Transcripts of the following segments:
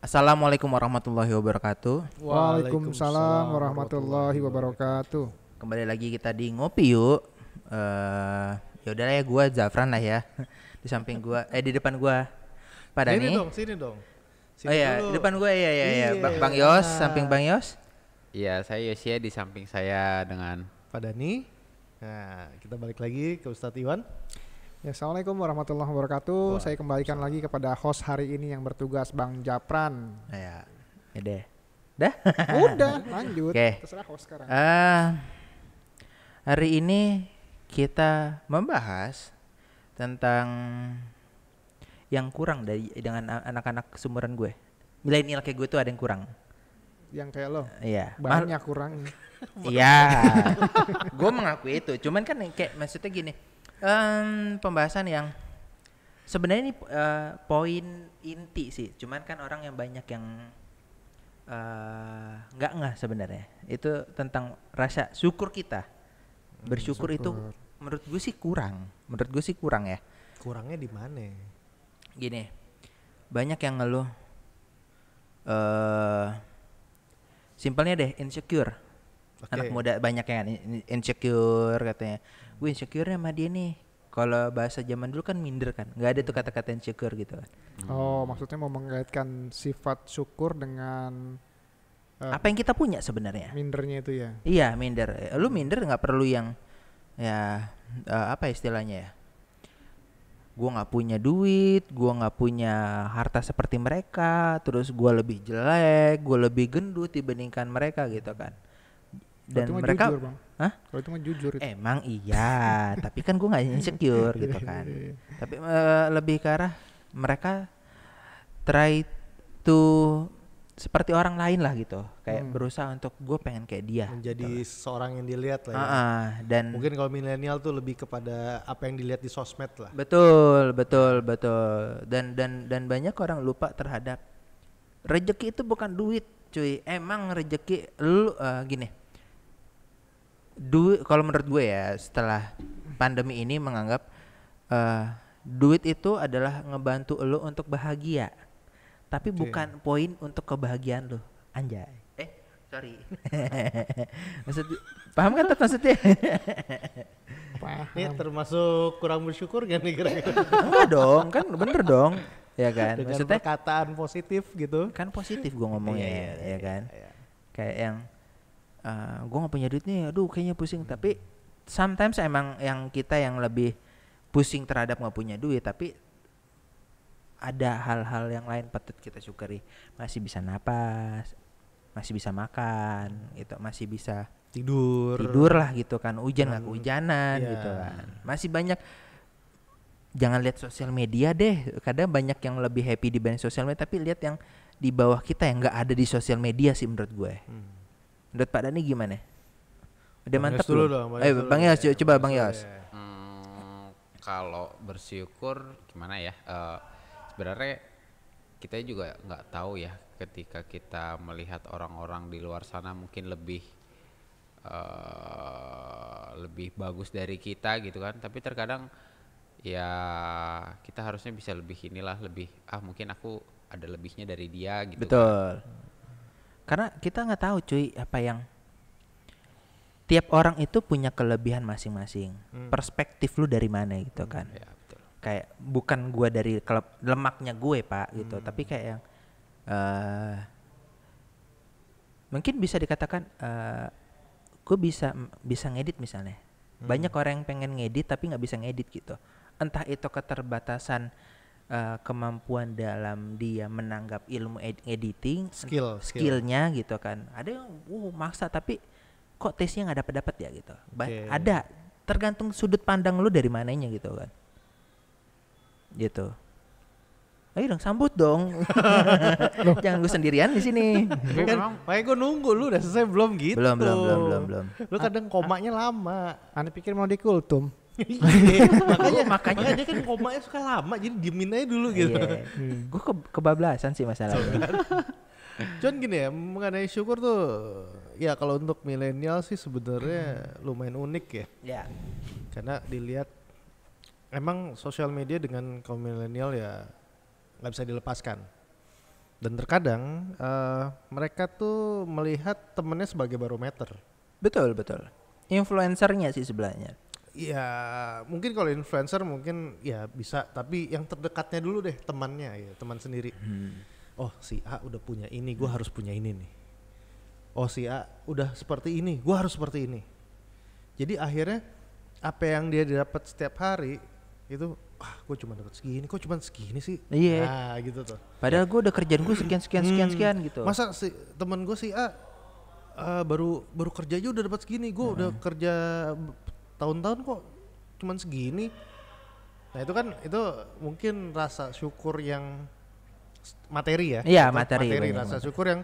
Assalamualaikum warahmatullahi wabarakatuh. Waalaikumsalam warahmatullahi wabarakatuh. Kembali lagi kita di ngopi yuk. Ya udahlah ya, gua Zafran lah ya. Di samping gua, di depan gua Pak Dani. Sini dong. Oh iya, di depan gua ya. Bang Yos, samping Bang Yos. Iya, saya Yosia, di samping saya dengan Pak Dani. Nah, kita balik lagi ke Ustadz Iwan. Ya, Assalamualaikum warahmatullahi wabarakatuh. Saya kembalikan lagi kepada host hari ini yang bertugas Bang Japran. Ya deh. Dah? Udah, lanjut. Oke. Terserah host sekarang. Hari ini kita membahas tentang yang kurang dengan anak-anak sumuran gue. Milenial kayak gue tuh ada yang kurang. Yang kayak lo. Iya. Banyak kurang. Iya. Gue mengakui itu. Cuman kan kayak maksudnya gini. Pembahasan yang sebenarnya ini poin inti sih. Cuman kan orang yang banyak yang nggak sebenarnya. Itu tentang rasa syukur kita. Bersyukur itu menurut gue sih kurang. Ya. Kurangnya di mana? Gini, banyak yang ngeluh. Simpelnya deh, insecure. Anak muda banyak yang insecure katanya. Gue insecure sama dia nih. Kalau bahasa zaman dulu kan minder kan. Gak ada tuh kata-kata insecure gitu kan. Oh, maksudnya mau mengaitkan sifat syukur dengan apa yang kita punya sebenarnya. mindernya itu ya. Iya, minder. Lu minder gak perlu yang ya apa istilahnya ya. Gue gak punya duit, gue gak punya harta seperti mereka, terus gue lebih jelek, gue lebih gendut dibandingkan mereka gitu kan. Dan mereka jujur, Bang. Hah? Kalau itu mah jujur itu. Emang iya, tapi kan gue gak insecure gitu kan. Tapi lebih ke arah mereka try to seperti orang lain lah gitu. Kayak berusaha untuk gue pengen kayak dia. Menjadi gitu. seorang yang dilihat lah ya. Dan mungkin kalau milenial tuh lebih kepada apa yang dilihat di sosmed lah. Betul. Dan banyak orang lupa terhadap rezeki itu bukan duit, cuy. Emang rezeki lu gini. Duit, kalau menurut gue ya, setelah pandemi ini menganggap duit itu adalah ngebantu lu untuk bahagia, tapi bukan poin untuk kebahagiaan lu, anjay. Sorry. Paham kan maksudnya? Ini termasuk kurang bersyukur gak nih kira-kira? Enggak dong, kan bener dong, ya kan? Dengan Maksudnya perkataan positif gitu. kan positif gue ngomongnya, ya kan? Kayak yang gue gak punya duit nih, aduh kayaknya pusing. Tapi sometimes emang yang kita yang lebih pusing terhadap gak punya duit, tapi ada hal-hal yang lain patut kita syukuri. Masih bisa napas, masih bisa makan gitu, masih bisa tidur lah gitu kan, hujan gak kehujanan gitu kan. Masih banyak. Jangan lihat sosial media deh, kadang banyak yang lebih happy dibanding sosial media, tapi lihat yang di bawah kita yang gak ada di sosial media sih menurut gue. Menurut Pak Dani gimana? Udah mantap dulu dong. Bang Yos, coba Bang Yos. kalau bersyukur gimana ya? Sebenarnya kita juga nggak tahu ya, ketika kita melihat orang-orang di luar sana mungkin lebih bagus dari kita gitu kan. Tapi terkadang ya kita harusnya bisa lebih mungkin aku ada lebihnya dari dia gitu. Betul. Karena kita nggak tahu cuy, apa yang tiap orang itu punya kelebihan masing-masing. Perspektif lu dari mana gitu kan. Ya, betul. Kayak bukan gua dari lemaknya gue Pak gitu, tapi kayak yang mungkin bisa dikatakan gue bisa ngedit misalnya. Banyak orang yang pengen ngedit tapi nggak bisa ngedit gitu. Entah itu keterbatasan kemampuan dalam dia menanggap ilmu editing, skillnya gitu kan. Ada yang maksa tapi kok tesnya nggak dapat ya gitu. Ada, tergantung sudut pandang lu dari mananya gitu kan. Gitu. Ayo dong sambut dong. Jangan gue sendirian di sini. Makanya gue nunggu lu udah selesai belum gitu. Belum. Lu kadang komanya lama. Ane pikir mau dikultum. makanya kan komanya suka lama, jadi diemin aja dulu gitu. Gue kebablasan sih masalahnya. Cuman gini ya, mengenai syukur tuh ya kalau untuk milenial sih sebenarnya lumayan unik ya. Ya. Karena dilihat emang sosial media dengan kaum milenial ya nggak bisa dilepaskan. Dan terkadang mereka tuh melihat temennya sebagai barometer. Betul. Influencernya sih sebenarnya. Ya mungkin kalau influencer mungkin ya bisa, tapi yang terdekatnya dulu deh, temannya ya, teman sendiri. Oh si A udah punya ini, gue harus punya ini nih. Oh si A udah seperti ini, gue harus seperti ini. Jadi akhirnya apa yang dia dapat setiap hari itu, gue cuma dapat segini, kok cuma segini sih? Iya. Nah gitu tuh. Padahal gue udah kerjaan gue sekian gitu. Masa si temen gue si A baru kerja aja udah dapat segini, gue udah kerja tahun-tahun kok cuman segini. Nah itu mungkin rasa syukur yang materi ya. Iya, materi rasa syukur yang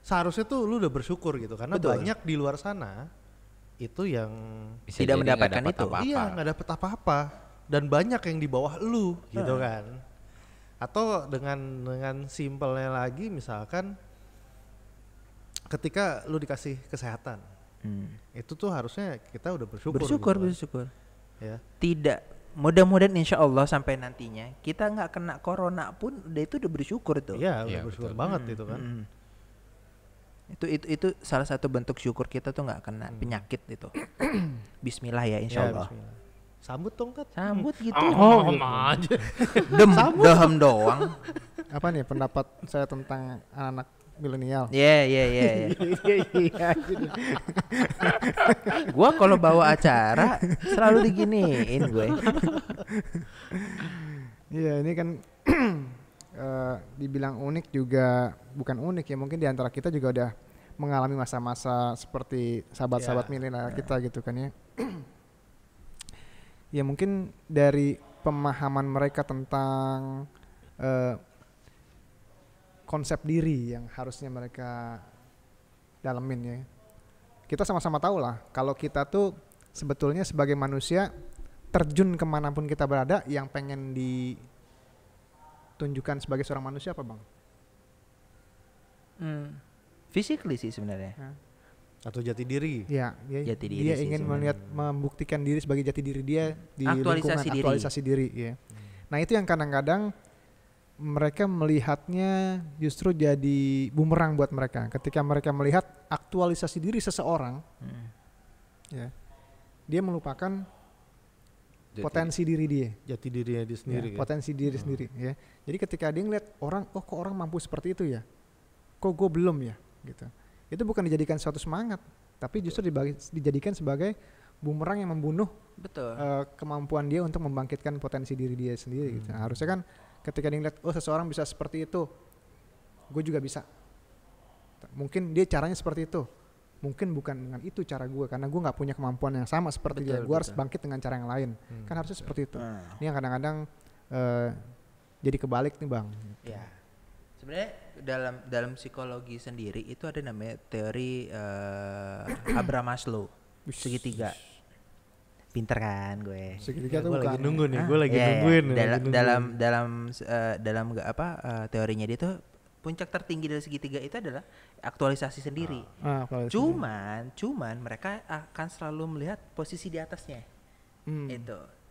seharusnya tuh lu udah bersyukur gitu, karena Betul. banyak di luar sana itu yang Bisa Tidak jadi mendapatkan nggak dapat itu. apa-apa. iya nggak dapet apa-apa, dan banyak yang di bawah lu gitu kan. Atau dengan simpelnya lagi, misalkan ketika lu dikasih kesehatan, itu tuh harusnya kita udah bersyukur gitu kan. Bersyukur. Ya. Tidak, mudah-mudahan insya Allah sampai nantinya kita nggak kena corona pun udah bersyukur tuh. Iya, Iya, udah bersyukur betul. banget itu kan. Itu salah satu bentuk syukur kita tuh nggak kena penyakit itu. Bismillah ya insya Ya, Allah. bismillah. Sambut dong kan. Sambut gitu. Aja. Dehem doang. Apa nih pendapat saya tentang anak-anak milenial? Iya. Iya. Gua kalau bawa acara selalu diginiin gue. Iya, ini kan dibilang unik juga bukan unik ya, mungkin diantara kita juga udah mengalami masa-masa seperti sahabat-sahabat milenial kita gitu kan ya. Ya mungkin dari pemahaman mereka tentang konsep diri yang harusnya mereka dalemin ya. Kita sama-sama tahu lah kalau kita tuh sebetulnya sebagai manusia terjun kemanapun kita berada, yang pengen ditunjukkan sebagai seorang manusia apa bang? Physically sih sebenarnya. Atau jati diri. Ya, Jati diri dia sih ingin sebenarnya. membuktikan diri sebagai jati diri dia di Aktualisasi lingkungan, diri. aktualisasi diri. Ya. Nah itu yang kadang-kadang mereka melihatnya justru jadi bumerang buat mereka. Ketika mereka melihat aktualisasi diri seseorang, ya, dia melupakan potensi diri dia. Jati dirinya dia sendiri. Ya, potensi diri sendiri. Ya. Jadi ketika dia ngeliat orang, oh kok orang mampu seperti itu ya, kok gue belum ya, gitu. Itu bukan dijadikan suatu semangat, tapi justru dijadikan sebagai bumerang yang membunuh Betul. kemampuan dia untuk membangkitkan potensi diri dia sendiri. Gitu. Nah, harusnya kan ketika dia ngeliat, oh seseorang bisa seperti itu, gue juga bisa. Mungkin dia caranya seperti itu, mungkin bukan dengan itu cara gue, karena gue nggak punya kemampuan yang sama seperti dia. Gue harus bangkit dengan cara yang lain. Kan harusnya seperti itu. Ini yang kadang-kadang jadi kebalik nih bang. Ya. Sebenarnya dalam psikologi sendiri itu ada namanya teori Abraham Maslow, segitiga. Pinter kan gue. Segitiga tuh Gue bukan. lagi nunggu nih, gue lagi Iya, nungguin. dalam teorinya dia tuh puncak tertinggi dari segitiga itu adalah aktualisasi sendiri. Cuman mereka akan selalu melihat posisi di atasnya. Itu.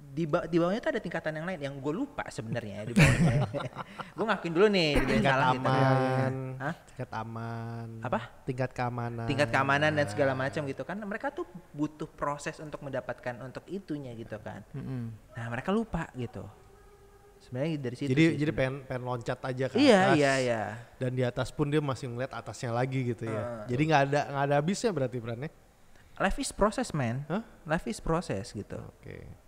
Di bawahnya tuh ada tingkatan yang lain yang gue lupa sebenarnya di bawahnya. Gue ngakuin dulu nih Tingkat salah gitu. aman. Hah? Tingkat aman. Apa? Tingkat keamanan. Tingkat keamanan dan segala macam gitu kan. Mereka tuh butuh proses untuk mendapatkan untuk itunya gitu kan. Nah, mereka lupa gitu. Sebenarnya dari situ sih. Jadi pengen loncat aja ke Iya, atas. iya. Dan di atas pun dia masih ngeliat atasnya lagi gitu ya. Jadi nggak ada habisnya berarti perannya. Life is process, man. Hah? Life is process gitu. Oke.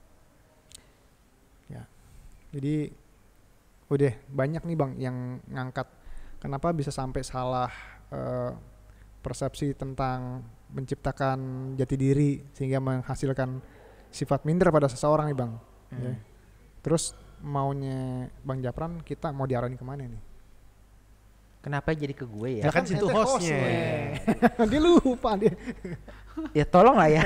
Ya. Jadi udah banyak nih bang yang ngangkat kenapa bisa sampai salah persepsi tentang menciptakan jati diri sehingga menghasilkan sifat minder pada seseorang nih bang. Ya. Terus maunya bang Japran kita mau diarahin kemana nih? Kenapa jadi ke gue ya? Ya kan situ ente hostnya. Dia lupa dia. Ya tolong lah ya.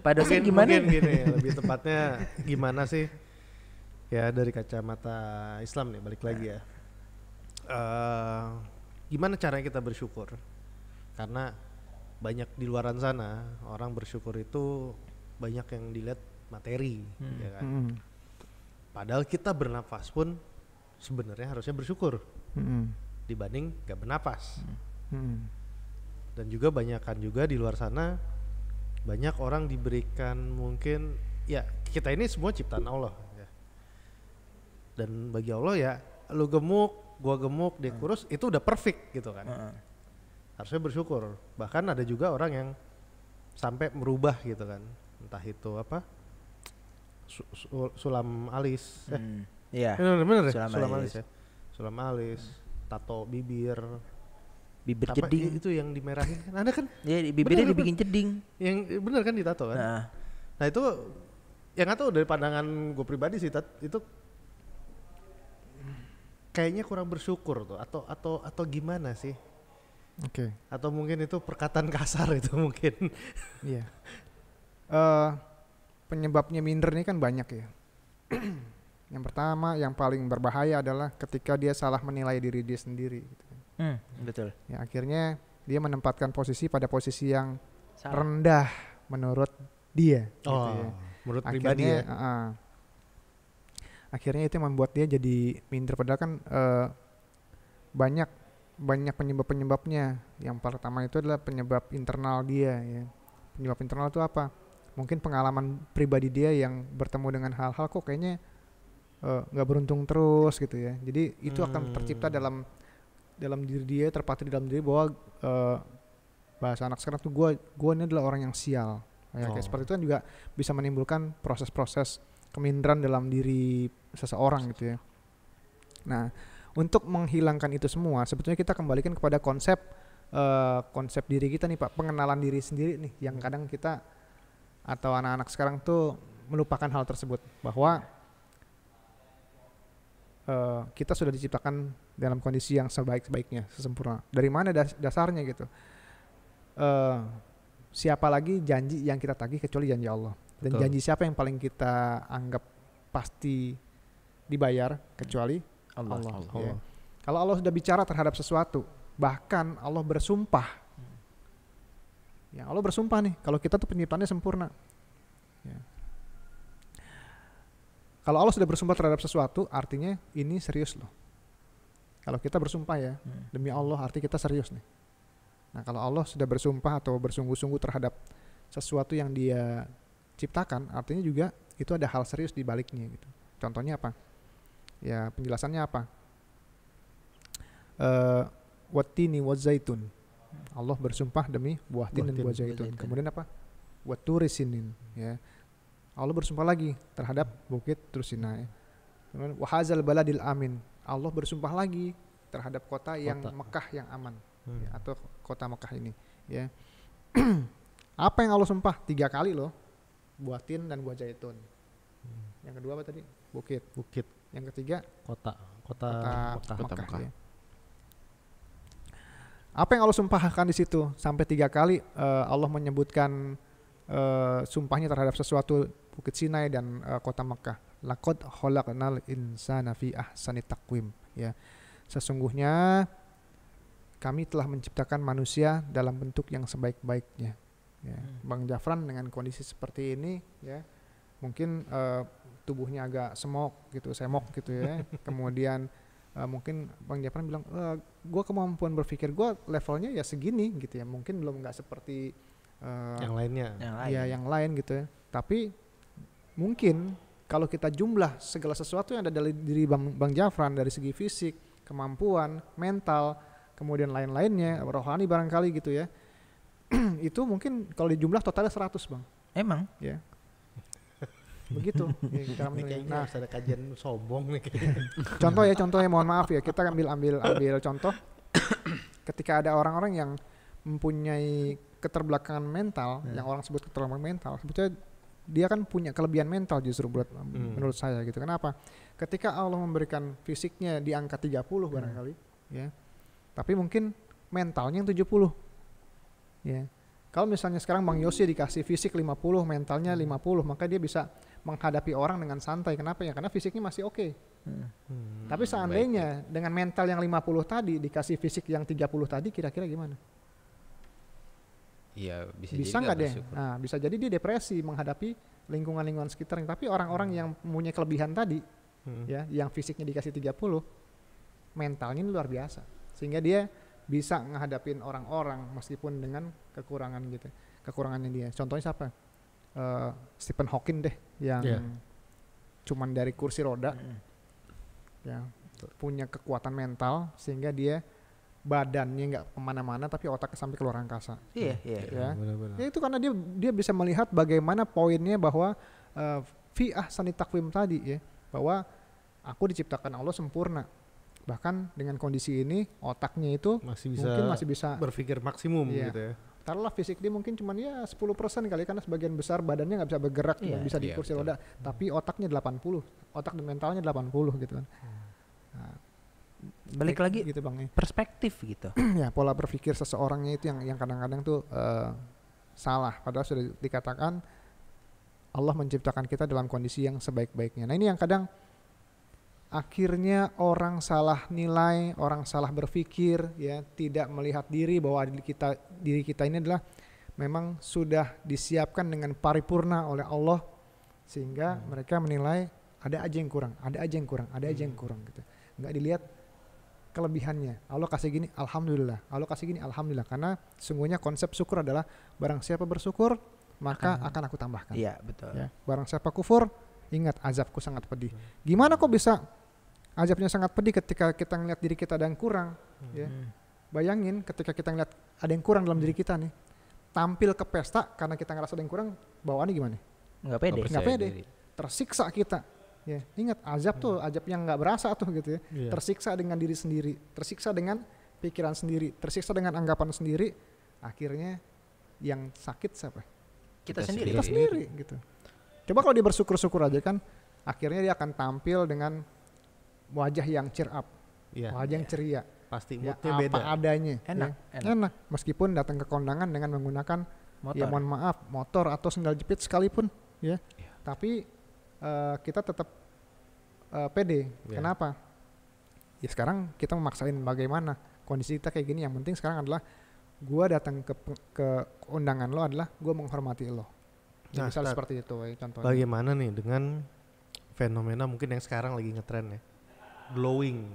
Pak dosen gimana? Mungkin gini, lebih tepatnya gimana sih? Ya dari kacamata Islam nih, balik lagi ya. Gimana caranya kita bersyukur? Karena banyak di luaran sana orang bersyukur itu banyak yang dilihat materi, ya kan. Padahal kita bernafas pun sebenarnya harusnya bersyukur dibanding gak bernapas. Dan juga banyakkan juga di luar sana banyak orang diberikan mungkin ya kita ini semua ciptaan Allah ya. Dan bagi Allah ya lu gemuk, gua gemuk, dia kurus itu udah perfect gitu kan. Harusnya bersyukur. Bahkan ada juga orang yang sampai merubah gitu kan. Entah itu apa? Sulam alis. Iya. Bener ya? Sulam Sulam alis. alis ya. Sulam alis, tato bibir. Bibir Apa, jeding. itu yang dimerahin kan ada kan? Iya, bibirnya Bener, dibikin jeding. Yang bener kan ditato kan? Nah itu yang nggak tahu dari pandangan gue pribadi sih itu kayaknya kurang bersyukur tuh atau gimana sih? Oke. Atau mungkin itu perkataan kasar itu mungkin. Iya. Penyebabnya minder ini kan banyak ya. Yang pertama, yang paling berbahaya adalah ketika dia salah menilai diri dia sendiri. Gitu. Betul. Ya, akhirnya dia menempatkan posisi pada posisi yang Salah. rendah menurut dia. Gitu Oh, ya. menurut pribadi ya. Akhirnya itu yang membuat dia jadi minder. Padahal kan banyak penyebabnya. Yang pertama itu adalah penyebab internal dia. Ya. Penyebab internal itu apa? Mungkin pengalaman pribadi dia yang bertemu dengan hal-hal kok kayaknya nggak beruntung terus gitu ya. Jadi itu akan tercipta dalam diri dia, terpatri dalam diri bahwa bahasa anak sekarang tuh gue ini adalah orang yang sial. Ya, kayak seperti itu kan juga bisa menimbulkan proses-proses keminderan dalam diri seseorang gitu ya. Nah, untuk menghilangkan itu semua, sebetulnya kita kembalikan kepada konsep diri kita nih Pak, pengenalan diri sendiri nih, yang kadang kita atau anak-anak sekarang tuh melupakan hal tersebut, bahwa kita sudah diciptakan dalam kondisi yang sebaik-baiknya, sesempurna. Dari mana dasarnya gitu? Siapa lagi janji yang kita tagih kecuali janji Allah. Dan janji siapa yang paling kita anggap pasti dibayar kecuali Allah. Ya. Kalau Allah sudah bicara terhadap sesuatu, bahkan Allah bersumpah. Ya, Allah bersumpah nih, kalau kita tuh penciptaannya sempurna. Ya. Kalau Allah sudah bersumpah terhadap sesuatu, artinya ini serius loh. Kalau kita bersumpah ya, demi Allah, arti kita serius nih. Nah, kalau Allah sudah bersumpah atau bersungguh-sungguh terhadap sesuatu yang Dia ciptakan, artinya juga itu ada hal serius di baliknya gitu. Contohnya apa? Ya, penjelasannya apa? Wattini wazaitun. Allah bersumpah demi buah tin dan buah zaitun. Kemudian apa? Watturi sinin. Ya. Allah bersumpah lagi terhadap bukit Tur Sinai. Kemudian wahazal baladil amin. Allah bersumpah lagi terhadap kota yang Mekah yang aman. Ya, atau kota Mekah ini. Ya. Apa yang Allah sumpah? 3 kali loh. Buah tin dan buah zaitun. Yang kedua apa tadi? Bukit. Yang ketiga Kota Mekah. Ya. Apa yang Allah sumpahkan di situ? Sampai 3 kali Allah menyebutkan sumpahnya terhadap sesuatu Bukit Sinai dan kota Mekah. Laqad khalaqnal insana fi ahsani taqwim. Ya. Sesungguhnya kami telah menciptakan manusia dalam bentuk yang sebaik-baiknya. Ya. Bang Jafran dengan kondisi seperti ini, ya, mungkin tubuhnya agak semok gitu ya. Kemudian mungkin Bang Jafran bilang, gue kemampuan berpikir gue levelnya ya segini gitu ya. Mungkin belum nggak seperti yang lainnya. Yang lain gitu ya. Tapi mungkin kalau kita jumlah segala sesuatu yang ada dari diri Bang Jafran dari segi fisik, kemampuan, mental, kemudian lain-lainnya, rohani barangkali gitu ya. Itu mungkin kalau dijumlah totalnya 100 Bang. Emang? Ya. Begitu. Ya, Nah, ada kajian sombong nih. Contoh ya, mohon maaf ya, kita ambil contoh. Ketika ada orang-orang yang mempunyai keterbelakangan mental, yang orang sebut keterbelakangan mental, sebetulnya dia kan punya kelebihan mental justru menurut saya gitu. Kenapa? Ketika Allah memberikan fisiknya di angka 30 barangkali, ya. Tapi mungkin mentalnya yang 70. Ya. Kalau misalnya sekarang Bang Yosi dikasih fisik 50, mentalnya 50, maka dia bisa menghadapi orang dengan santai. Kenapa ya? Karena fisiknya masih oke. Tapi seandainya dengan mental yang 50 tadi dikasih fisik yang 30 tadi, kira-kira gimana? Iya, bisa nggak deh? Nah, bisa jadi dia depresi menghadapi lingkungan sekitarnya. Tapi orang-orang yang punya kelebihan tadi, ya, yang fisiknya dikasih 30, mentalnya luar biasa. Sehingga dia bisa menghadapin orang-orang meskipun dengan kekurangan gitu. Kekurangannya dia. Contohnya siapa? Stephen Hawking deh yang cuman dari kursi roda. Ya, punya kekuatan mental sehingga dia badannya nggak kemana-mana tapi otaknya sampai keluar angkasa. Iya. Ya. Ya itu karena dia bisa melihat bagaimana poinnya bahwa fi ahsani taqwim tadi ya, bahwa aku diciptakan Allah sempurna. Bahkan dengan kondisi ini otaknya itu mungkin masih bisa berpikir maksimum gitu ya. Taruhlah fisik dia mungkin cuman ya 10% kali, karena sebagian besar badannya nggak bisa bergerak, cuma bisa di kursi roda, tapi otaknya 80, otak dan mentalnya 80 gitu kan. Nah, balik lagi gitu bang, perspektif gitu. Ya pola berpikir seseorangnya itu yang kadang-kadang tuh salah, padahal sudah dikatakan Allah menciptakan kita dalam kondisi yang sebaik-baiknya. Nah ini yang kadang akhirnya orang salah nilai, orang salah berpikir, ya tidak melihat diri bahwa diri kita ini adalah memang sudah disiapkan dengan paripurna oleh Allah, sehingga mereka menilai ada aja yang kurang gitu. Nggak dilihat kelebihannya. Allah kasih gini, alhamdulillah. Allah kasih gini, alhamdulillah. Karena sungguhnya konsep syukur adalah barang siapa bersyukur maka akan aku tambahkan. Iya betul. Ya, barang siapa kufur, ingat azabku sangat pedih. Gimana kok bisa azabnya sangat pedih ketika kita ngeliat diri kita ada yang kurang? Ya. Bayangin ketika kita ngeliat ada yang kurang dalam diri kita nih, tampil ke pesta karena kita ngerasa ada yang kurang, bawaannya gimana? Nggak pede. Tersiksa kita. Ya, ingat azab tuh azab yang nggak berasa tuh gitu ya. Tersiksa dengan diri sendiri, tersiksa dengan pikiran sendiri, tersiksa dengan anggapan sendiri. Akhirnya yang sakit siapa? Kita sendiri gitu. Coba kalau dia bersyukur-syukur aja kan, akhirnya dia akan tampil dengan wajah yang cheer up, wajah yang ceria. Pasti ya, moodnya beda. Apa adanya. Enak. Meskipun datang ke kondangan dengan menggunakan motor. Ya mohon maaf, motor atau sendal jepit sekalipun, ya. Tapi kita tetap pede. Kenapa? Ya sekarang kita memaksain bagaimana kondisi kita kayak gini. Yang penting sekarang adalah gue datang ke undangan lo adalah gue menghormati lo. Nah, misal seperti itu contohnya. Bagaimana nih dengan fenomena mungkin yang sekarang lagi ngetren ya, glowing.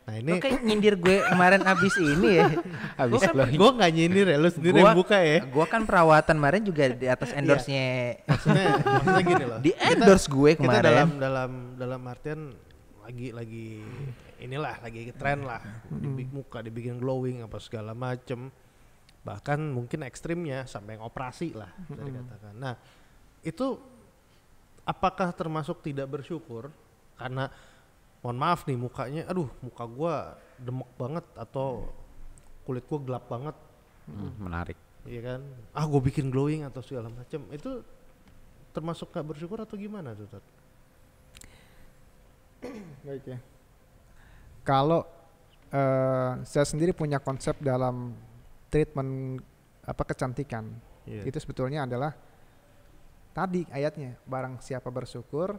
Nah ini lo kayak nyindir gue kemarin abis ini ya. Abis glowing. Gue nggak nyindir ya, lo sendiri yang buka ya. Gue kan perawatan kemarin juga di atas endorse-nya. maksudnya gini loh. Di endorse gue kemarin. Kita dalam artian lagi inilah lagi tren lah, dibikin glowing apa segala macem, bahkan mungkin ekstrimnya sampai yang operasi lah bisa dikatakan. Nah itu apakah termasuk tidak bersyukur karena mohon maaf nih mukanya, muka gua demek banget atau kulit gua gelap banget, menarik, iya kan? Gua bikin glowing atau segala macem, itu termasuk gak bersyukur atau gimana tuh? Baik ya. Kalau saya sendiri punya konsep dalam treatment kecantikan, itu sebetulnya adalah tadi ayatnya, barang siapa bersyukur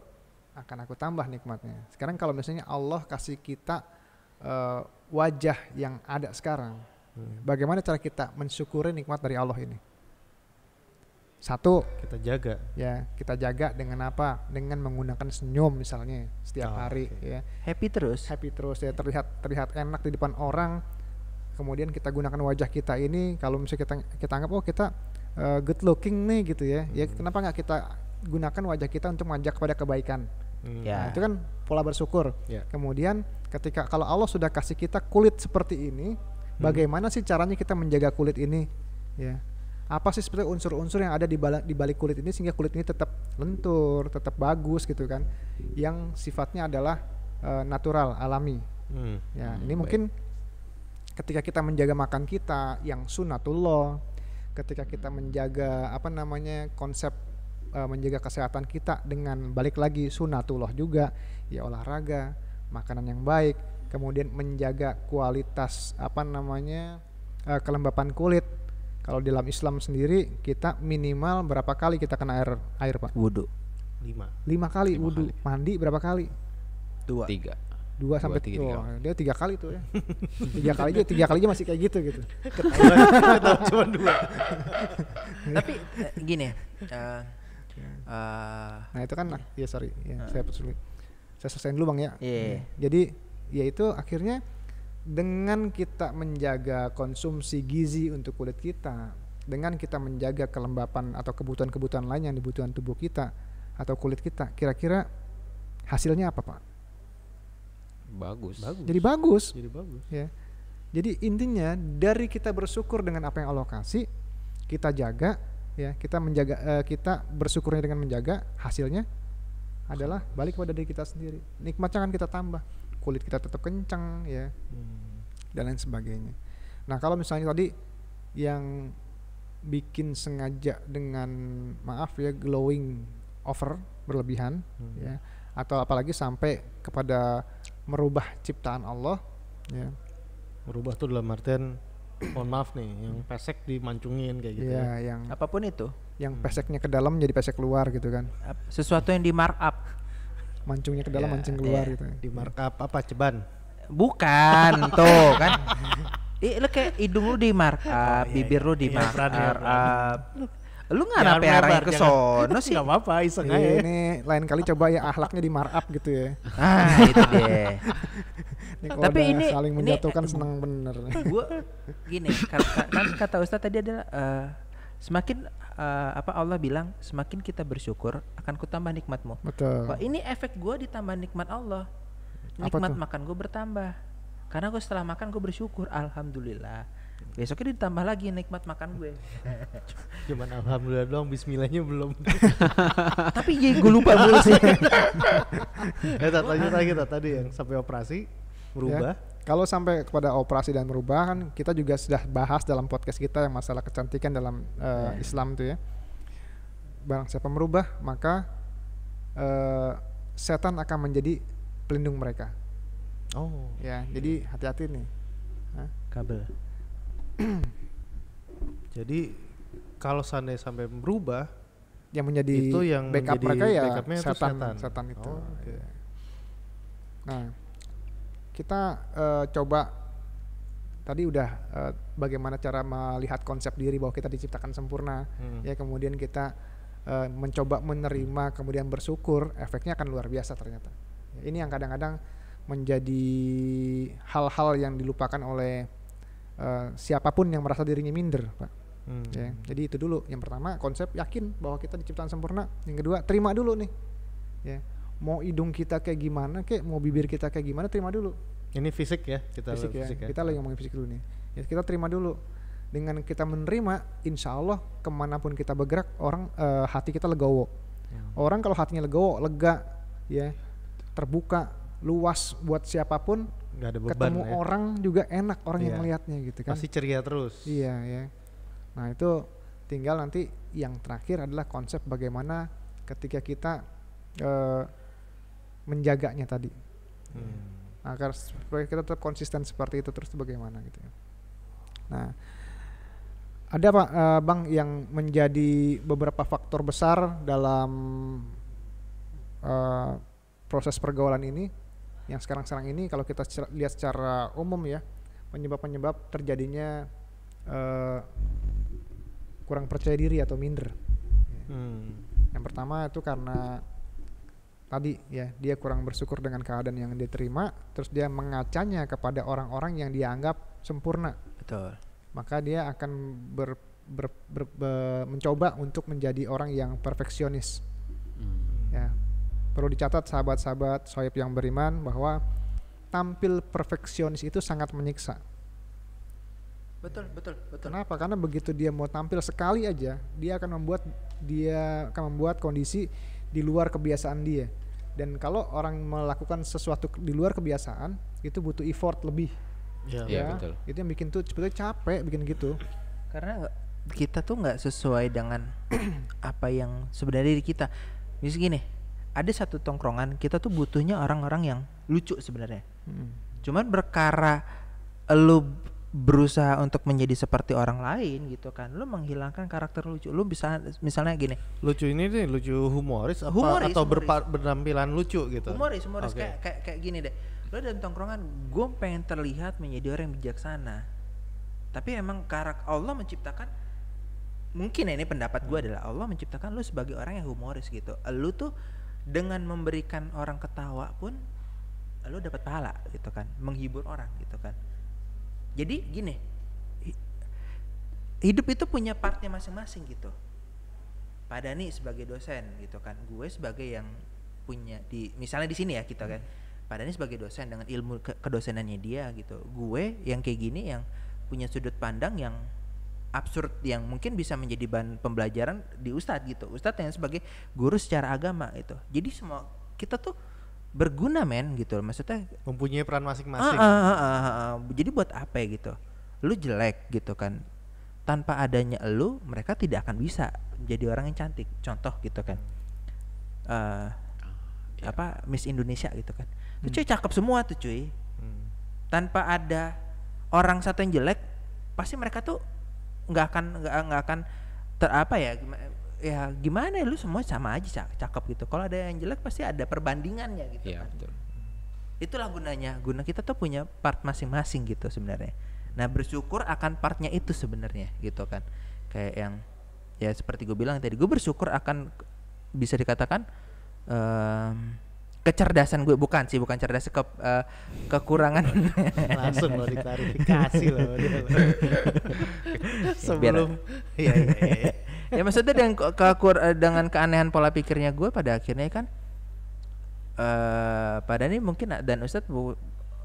akan aku tambah nikmatnya. Sekarang kalau misalnya Allah kasih kita wajah yang ada sekarang, bagaimana cara kita mensyukuri nikmat dari Allah ini? Satu, kita jaga dengan apa? Dengan menggunakan senyum misalnya setiap hari, ya. Happy terus ya, terlihat enak di depan orang. Kemudian kita gunakan wajah kita ini, kalau misalnya kita anggap kita good looking nih gitu ya. Ya kenapa nggak kita gunakan wajah kita untuk mengajak kepada kebaikan? Nah, itu kan pola bersyukur. Kemudian kalau Allah sudah kasih kita kulit seperti ini, bagaimana sih caranya kita menjaga kulit ini? Ya. Apa sih sebenarnya unsur-unsur yang ada di balik kulit ini sehingga kulit ini tetap lentur, tetap bagus gitu kan, yang sifatnya adalah natural, alami. Ya, ini mungkin ketika kita menjaga makan kita yang sunnatullah, ketika kita menjaga konsep menjaga kesehatan kita dengan balik lagi sunnatullah juga, ya olahraga, makanan yang baik, kemudian menjaga kualitas kelembapan kulit. Kalau di dalam Islam sendiri kita minimal berapa kali kita kena air Pak? Wudu. 5 kali wudu. Mandi berapa kali? 2 sampai 3. Dia 3 kali tuh ya. 3 kali aja masih kayak gitu. Cuma 2. Tapi gini nah itu kan saya sulit. Saya selesaiin dulu Bang ya. Jadi yaitu akhirnya dengan kita menjaga konsumsi gizi untuk kulit kita, dengan kita menjaga kelembapan atau kebutuhan-kebutuhan lain yang dibutuhkan tubuh kita atau kulit kita, kira-kira hasilnya apa Pak? Bagus. Jadi bagus. Jadi bagus. Ya. Jadi intinya dari kita bersyukur dengan apa yang Allah kasih, kita jaga, ya kita menjaga, kita bersyukurnya dengan menjaga, hasilnya adalah balik pada diri kita sendiri. Nikmatnya kan kita tambah, kulit kita tetap kencang, ya, dan lain sebagainya. Nah kalau misalnya tadi yang bikin sengaja dengan maaf ya glowing over berlebihan, ya, atau apalagi sampai kepada merubah ciptaan Allah, ya. Merubah tuh dalam artian mohon maaf nih, yang pesek dimancungin kayak gitu Ya, yang apapun itu, yang peseknya ke dalam jadi pesek keluar gitu kan, sesuatu yang di markup. mancungnya ke dalam mancing keluar gitu. Di markup apa ceban? Bukan tuh kan. Lu kayak hidung lu di markup, bibir lu di markup. Lu nggak apa arahnya ke sono sih? Nggak apa-apa, iseng aja. Ini lain kali coba ya akhlaknya di markup gitu ya. Itu deh. Tapi ini saling menjatuhkan senang bener. Gua gini, kan kata Ustadz tadi adalah semakin Allah bilang semakin kita bersyukur akan kutambah nikmatmu. Betul. Wah, ini efek gua ditambah nikmat Allah. Nikmat makan gua bertambah. Karena gue setelah makan gue bersyukur, alhamdulillah. Besoknya ditambah lagi nikmat makan gue. Cuman alhamdulillah doang, bismillahnya belum. Tapi ya gue lupa dulu sih. Lanjut lagi tadi yang sampai operasi merubah. Ya, kalau sampai kepada operasi dan merubah kan kita juga sudah bahas dalam podcast kita yang masalah kecantikan dalam Islam tuh ya. Barang siapa merubah maka setan akan menjadi pelindung mereka. Oh. Ya, jadi hati-hati nih. Kabel. Jadi kalau seandainya sampai berubah, yang menjadi itu yang backup menjadi mereka ya setan itu. Oh, okay. Nah, kita coba tadi udah bagaimana cara melihat konsep diri bahwa kita diciptakan sempurna, ya kemudian kita mencoba menerima kemudian bersyukur, efeknya akan luar biasa ternyata. Ya, ini yang kadang-kadang menjadi hal-hal yang dilupakan oleh siapapun yang merasa dirinya minder, Pak. Ya, jadi itu dulu. Yang pertama konsep yakin bahwa kita diciptakan sempurna. Yang kedua terima dulu nih. Ya, mau hidung kita kayak gimana, kayak mau bibir kita kayak gimana, terima dulu. Ini fisik ya, fisik ya. Kita lagi ngomongin fisik dulu nih. Ya, kita terima dulu. Dengan kita menerima, insya Allah kemanapun kita bergerak, orang hati kita legowo. Orang kalau hatinya legowo, lega, ya, terbuka, luas buat siapapun, nggak ada beban, ketemu ya. Orang juga enak orang yang melihatnya gitu kan. Pasti ceria terus. Iya ya. Nah itu tinggal nanti yang terakhir adalah konsep bagaimana ketika kita menjaganya tadi. Agar supaya kita tetap konsisten seperti itu terus bagaimana gitu ya. Nah ada Pak Bang yang menjadi beberapa faktor besar dalam proses pergaulan ini. Yang sekarang ini kalau kita lihat secara umum ya, penyebab-penyebab terjadinya kurang percaya diri atau minder. Yang pertama itu karena tadi ya, dia kurang bersyukur dengan keadaan yang dia terima, terus dia mengacanya kepada orang-orang yang dia anggap sempurna. Betul. Maka dia akan mencoba untuk menjadi orang yang perfeksionis. Ya. Perlu dicatat sahabat-sahabat Shoaib yang beriman bahwa tampil perfeksionis itu sangat menyiksa. Betul. Kenapa? Karena begitu dia mau tampil sekali aja, dia akan membuat kondisi di luar kebiasaan dia. Dan kalau orang melakukan sesuatu di luar kebiasaan, itu butuh effort lebih. Ya, betul. Itu yang bikin tuh sebetulnya capek bikin gitu. Karena kita tuh nggak sesuai dengan apa yang sebenarnya diri kita. Misalnya gini, ada satu tongkrongan kita tuh butuhnya orang-orang yang lucu sebenarnya. Cuman berkara lu berusaha untuk menjadi seperti orang lain gitu kan, lu menghilangkan karakter lucu. Lu bisa misalnya gini, lucu ini nih lucu humoris atau berpenampilan lucu gitu. Humoris okay. kayak gini deh. Lu dalam tongkrongan, gue pengen terlihat menjadi orang yang bijaksana. Tapi emang Allah menciptakan, mungkin ini pendapat gue adalah Allah menciptakan lu sebagai orang yang humoris gitu. Lu tuh dengan memberikan orang ketawa pun lo dapat pahala gitu kan, menghibur orang gitu kan. Jadi gini, hidup itu punya partnya masing-masing gitu. Pak Dhani sebagai dosen gitu kan, gue sebagai yang punya misalnya di sini ya kita kan, Pak Dhani sebagai dosen dengan ilmu kedosenannya dia gitu, gue yang kayak gini yang punya sudut pandang yang absurd yang mungkin bisa menjadi bahan pembelajaran di ustadz gitu, ustadz yang sebagai guru secara agama gitu. Jadi semua kita tuh berguna gitu, maksudnya mempunyai peran masing-masing. Jadi buat apa ya gitu, lu jelek gitu kan, tanpa adanya lu mereka tidak akan bisa menjadi orang yang cantik. Contoh gitu kan, Miss Indonesia gitu kan, tuh cuy cakep semua tuh cuy. Tanpa ada orang satu yang jelek, pasti mereka tuh nggak akan gimana ya, lu semua sama aja cakep gitu. Kalau ada yang jelek pasti ada perbandingannya gitu kan. Betul. Itulah guna kita tuh punya part masing-masing gitu sebenarnya. Nah bersyukur akan partnya itu sebenarnya gitu kan. Kayak yang ya seperti gue bilang tadi, gue bersyukur akan bisa dikatakan kecerdasan gue, bukan cerdas, kekurangan. Langsung lo diklarifikasi lo. Sebelum iya. Ya maksudnya dengan keanehan pola pikirnya gue, pada akhirnya kan pada ini mungkin dan Ustadz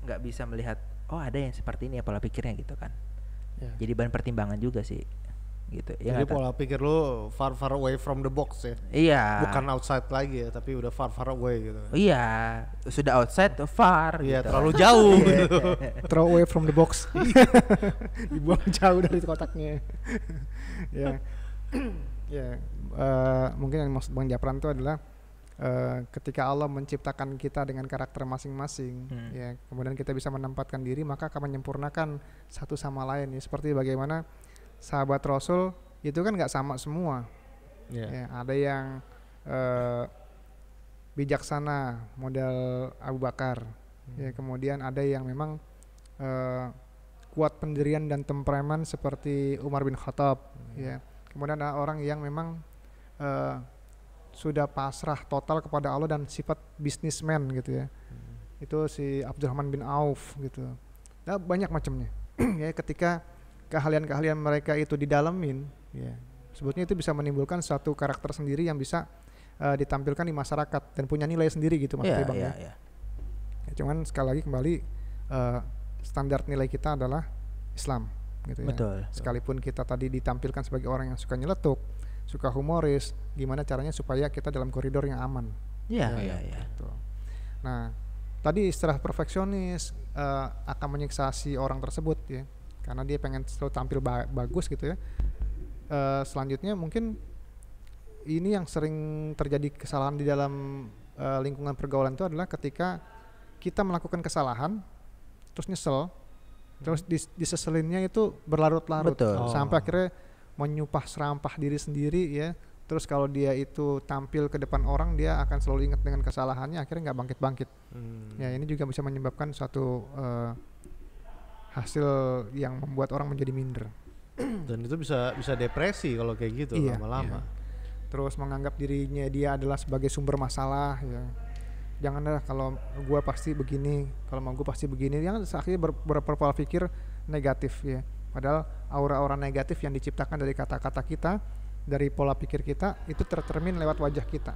nggak bisa melihat ada yang seperti ini ya pola pikirnya gitu kan. Jadi bahan pertimbangan juga sih gitu ya. Jadi pola pikir lu far away from the box ya. Iya. Bukan outside lagi ya, tapi udah far away gitu. Iya, sudah outside far. Iya, gitu. terlalu jauh gitu. Throw away from the box. Dibuang jauh dari kotaknya. Ya. Mungkin yang maksud Bang Japran itu adalah ketika Allah menciptakan kita dengan karakter masing-masing, ya, kemudian kita bisa menempatkan diri, maka akan menyempurnakan satu sama lain ya. Seperti bagaimana sahabat Rasul itu kan nggak sama semua. Ya, ada yang bijaksana model Abu Bakar, ya, kemudian ada yang memang kuat pendirian dan temperamen seperti Umar bin Khattab, ya. Kemudian ada orang yang memang sudah pasrah total kepada Allah dan sifat bisnismen gitu ya. Itu si Abdurrahman bin Auf gitu. Nah, banyak macamnya. Ya, ketika keahlian-keahlian mereka itu didalemin, ya, sebetulnya itu bisa menimbulkan suatu karakter sendiri yang bisa ditampilkan di masyarakat dan punya nilai sendiri gitu maksudnya Bang. Ya, cuman sekali lagi kembali standar nilai kita adalah Islam gitu ya. Betul. Sekalipun kita tadi ditampilkan sebagai orang yang suka nyeletuk, suka humoris, gimana caranya supaya kita dalam koridor yang aman. Iya. Gitu. Nah, tadi istilah perfeksionis akan menyiksa si orang tersebut ya, karena dia pengen selalu tampil bagus gitu ya. Selanjutnya mungkin ini yang sering terjadi kesalahan di dalam lingkungan pergaulan itu adalah ketika kita melakukan kesalahan terus nyesel, terus diseselinnya itu berlarut-larut sampai akhirnya menyupah serampah diri sendiri ya. Terus kalau dia itu tampil ke depan orang, dia akan selalu ingat dengan kesalahannya, akhirnya nggak bangkit-bangkit. Ya, ini juga bisa menyebabkan suatu hasil yang membuat orang menjadi minder. Dan itu bisa depresi kalau kayak gitu lama-lama. Terus menganggap dirinya dia adalah sebagai sumber masalah ya. Janganlah kalau gue pasti begini, kalau mau gue pasti begini. Yang akhirnya berpola pikir negatif ya. Padahal aura-aura negatif yang diciptakan dari kata-kata kita, dari pola pikir kita, itu tercermin lewat wajah kita.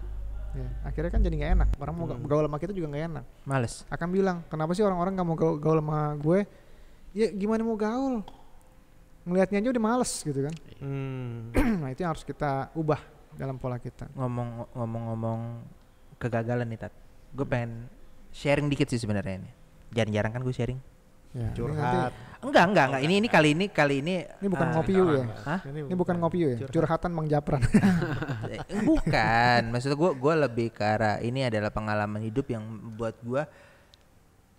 Ya, akhirnya kan jadi nggak enak. Orang mau gaul sama kita juga nggak enak. Males. Akan bilang, kenapa sih orang-orang nggak mau gaul sama gue? Ya gimana mau gaul? Ngelihatnya aja udah males gitu kan. Nah itu yang harus kita ubah dalam pola kita. Ngomong-ngomong kegagalan nih Tat, gue pengen sharing dikit sih sebenarnya ini. Jarang-jarang kan gue sharing. Ya, curhat. Enggak. Ini kali ini bukan ngopi ya. Ini bukan ngopi ya. Curhatan Bang Japran. Bukan. Maksud gue lebih ke arah ini adalah pengalaman hidup yang buat gue